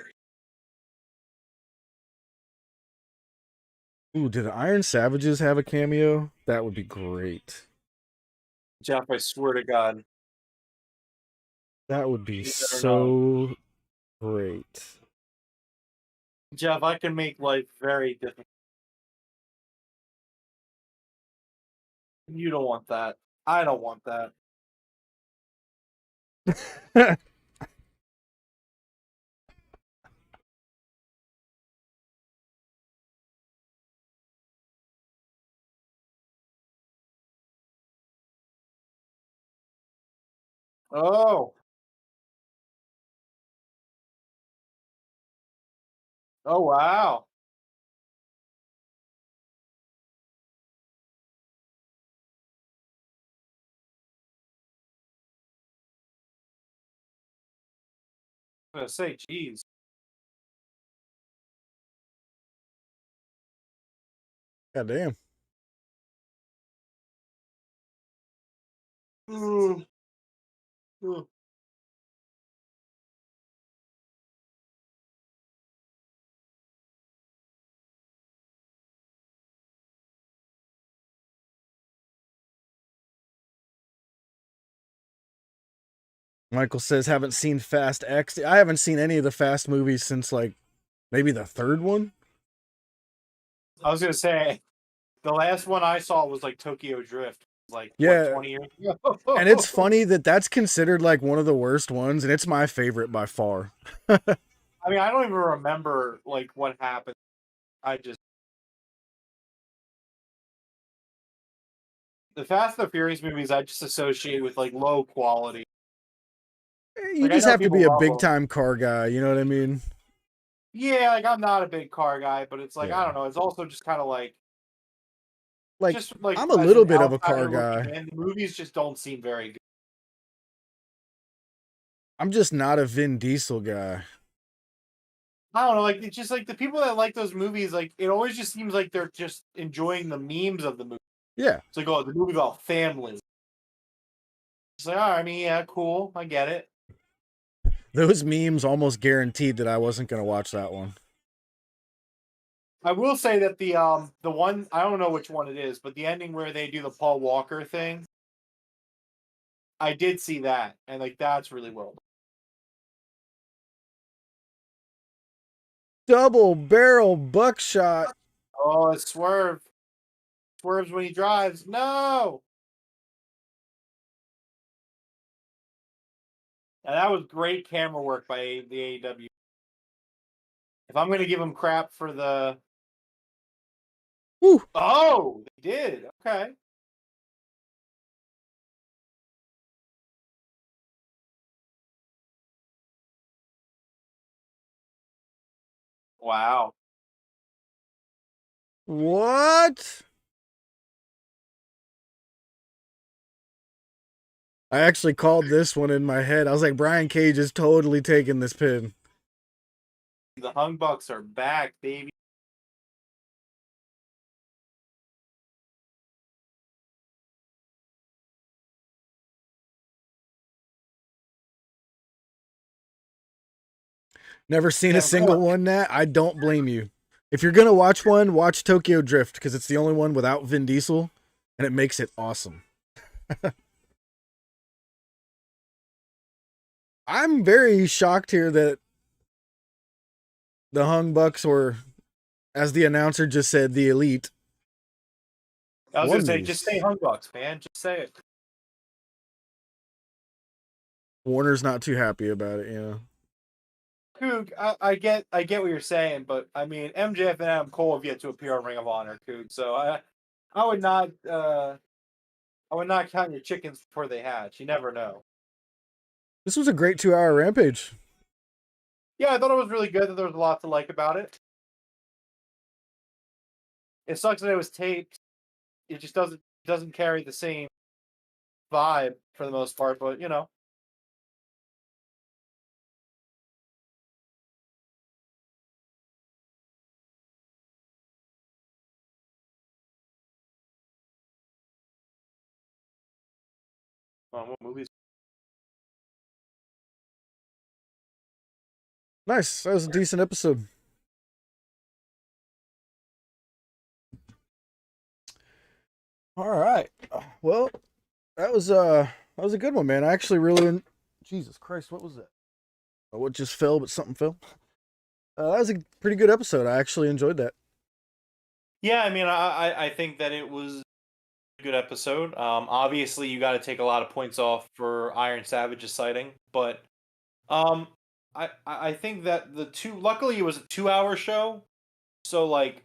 S2: Ooh, did the Iron Savages have a cameo? That would be great.
S3: Jeff, I swear to God.
S2: That would be
S3: You better
S2: so great.
S3: Jeff, I can make life very difficult. You don't want that. I don't want that. Oh. Oh, wow. I was gonna say, geez.
S2: God damn.
S3: Mm. Mm.
S2: Michael says, haven't seen Fast X. I haven't seen any of the Fast movies since like maybe the third one.
S3: I was gonna say, the last one I saw was like Tokyo Drift, like what,
S2: Yeah.
S3: 20 years ago?
S2: And it's funny that that's considered like one of the worst ones, and it's my favorite by far.
S3: I mean, I don't even remember like what happened. I just the Fast and the Furious movies I just associate with like low quality.
S2: You
S3: Like I
S2: just
S3: know
S2: have to
S3: people
S2: be a
S3: love
S2: big
S3: them.
S2: time car guy, you know what I mean?
S3: Yeah, like I'm not a big car guy, but it's like I
S2: Yeah.
S3: don't know. It's also just kind of like
S2: Like,
S3: just like
S2: I'm a
S3: as
S2: little
S3: an
S2: bit of a car
S3: outsider looking
S2: guy.
S3: in, the movies just don't seem very good.
S2: I'm just not a Vin Diesel guy.
S3: I don't know, like it's just like the people that like those movies, like it always just seems like they're just enjoying the memes of the movie.
S2: Yeah.
S3: It's like, oh, the movie about families. It's like, all right, I mean, yeah, cool, I get it.
S2: Those memes almost guaranteed that I wasn't going to watch that one.
S3: I will say that the one I don't know which one it is, but the ending where they do the Paul Walker thing, I did see that, and like that's really well done.
S2: Double barrel buckshot.
S3: Oh, it swerves when he drives. No, and that was great camera work by the AEW. If I'm gonna give him crap for the
S2: Woo.
S3: oh, they did okay. Wow.
S2: What? I actually called this one in my head. I was like, Brian Cage is totally taking this pin.
S3: The Hung Bucks are back, baby.
S2: Never seen
S3: Yeah,
S2: a single one, Nat. I don't blame you. If you're going to watch one, watch Tokyo Drift because it's the only one without Vin Diesel and it makes it awesome. I'm very shocked here that the Hung Bucks were, as the announcer just said, the elite.
S3: I was
S2: Won
S3: gonna say,
S2: these.
S3: just say Hung Bucks, man. Just say it.
S2: Warner's not too happy about it, you know.
S3: Coog, I get what you're saying, but I mean MJF and Adam Cole have yet to appear on Ring of Honor, Coog. So I would not count your chickens before they hatch. You never know.
S2: This was a great 2-hour Rampage.
S3: Yeah, I thought it was really good. That there was a lot to like about it. It sucks that it was taped. It just doesn't carry the same vibe for the most part, but you know. What movies?
S2: Nice. That was a decent episode. All right. Well, that was a good one, man. I actually really Jesus Christ, what was that? Oh, what just fell, but something fell. That was a pretty good episode. I actually enjoyed that.
S3: Yeah, I mean, I think that it was a good episode. Obviously, you got to take a lot of points off for Iron Savage's sighting, but um, I think that luckily it was a 2 hour show, so like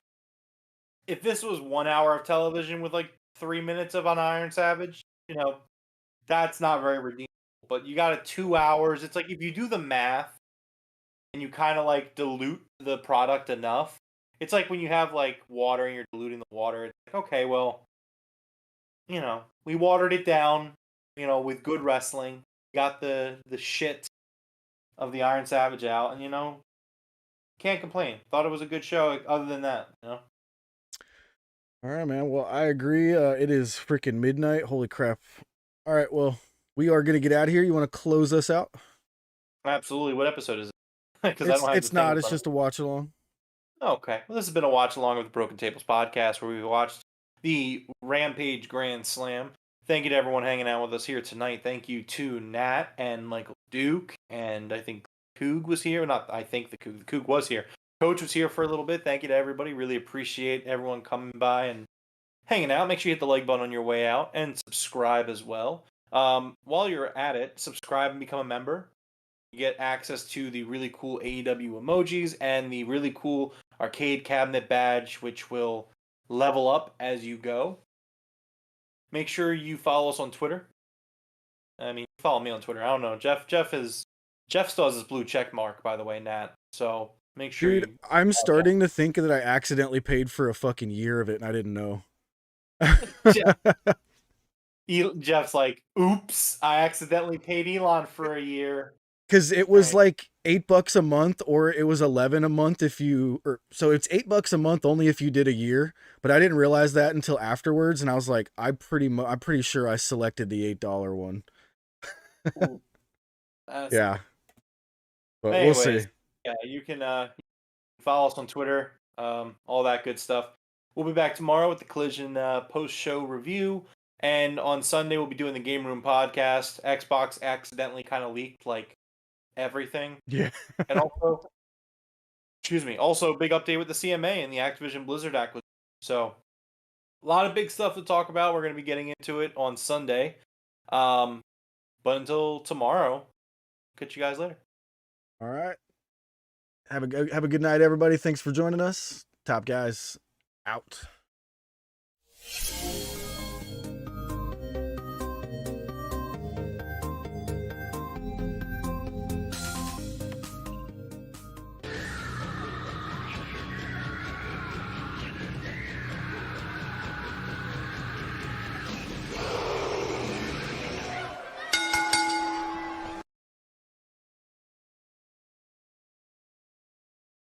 S3: if this was 1 hour of television with like 3 minutes of on Iron Savage, that's not very redeemable. But you got 2 hours. It's like if you do the math and you kind of like dilute the product enough, it's like when you have like water and you're diluting the water. It's like, okay, well, we watered it down, with good wrestling. Got the shit of the Iron Savage out, and can't complain. Thought it was a good show. Other than that.
S2: All right, man. Well, I agree. It is freaking midnight. Holy crap. All right, well, we are going to get out of here. You want to close us out?
S3: Absolutely. What episode is it? Because I don't have
S2: It's
S3: the thing in
S2: not. It's
S3: front of
S2: just a watch along.
S3: Okay. Well, this has been a watch along with the Broken Tables podcast where we watched the Rampage Grand Slam. Thank you to everyone hanging out with us here tonight. Thank you to Nat and Michael Duke. And I think Coog was here. Not, I think the Coog was here. Coach was here for a little bit. Thank you to everybody. Really appreciate everyone coming by and hanging out. Make sure you hit the like button on your way out and subscribe as well. While you're at it, subscribe and become a member. You get access to the really cool AEW emojis and the really cool arcade cabinet badge, which will level up as you go. Make sure you follow us on Twitter. I mean, follow me on Twitter. I don't know. Jeff still has his blue check mark, by the way, Nat. So make sure
S2: Dude, I'm starting to think that I accidentally paid for a fucking year of it and I didn't know.
S3: Jeff's like, oops, I accidentally paid Elon for a year.
S2: Because it was like $8 a month, or it was 11 a month so it's $8 a month only if you did a year. But I didn't realize that until afterwards, and I was like, I'm pretty sure I selected the $8 one. Yeah, but
S3: anyways,
S2: we'll see.
S3: Yeah, you can follow us on Twitter, all that good stuff. We'll be back tomorrow with the Collision post-show review, and on Sunday we'll be doing the Game Room podcast. Xbox accidentally kind of leaked like everything.
S2: Yeah.
S3: And also big update with the CMA and the Activision Blizzard acquisition. So a lot of big stuff to talk about. We're going to be getting into it on Sunday. But until tomorrow, catch you guys later.
S2: All right. Have a good night, everybody. Thanks for joining us. Top Guys out.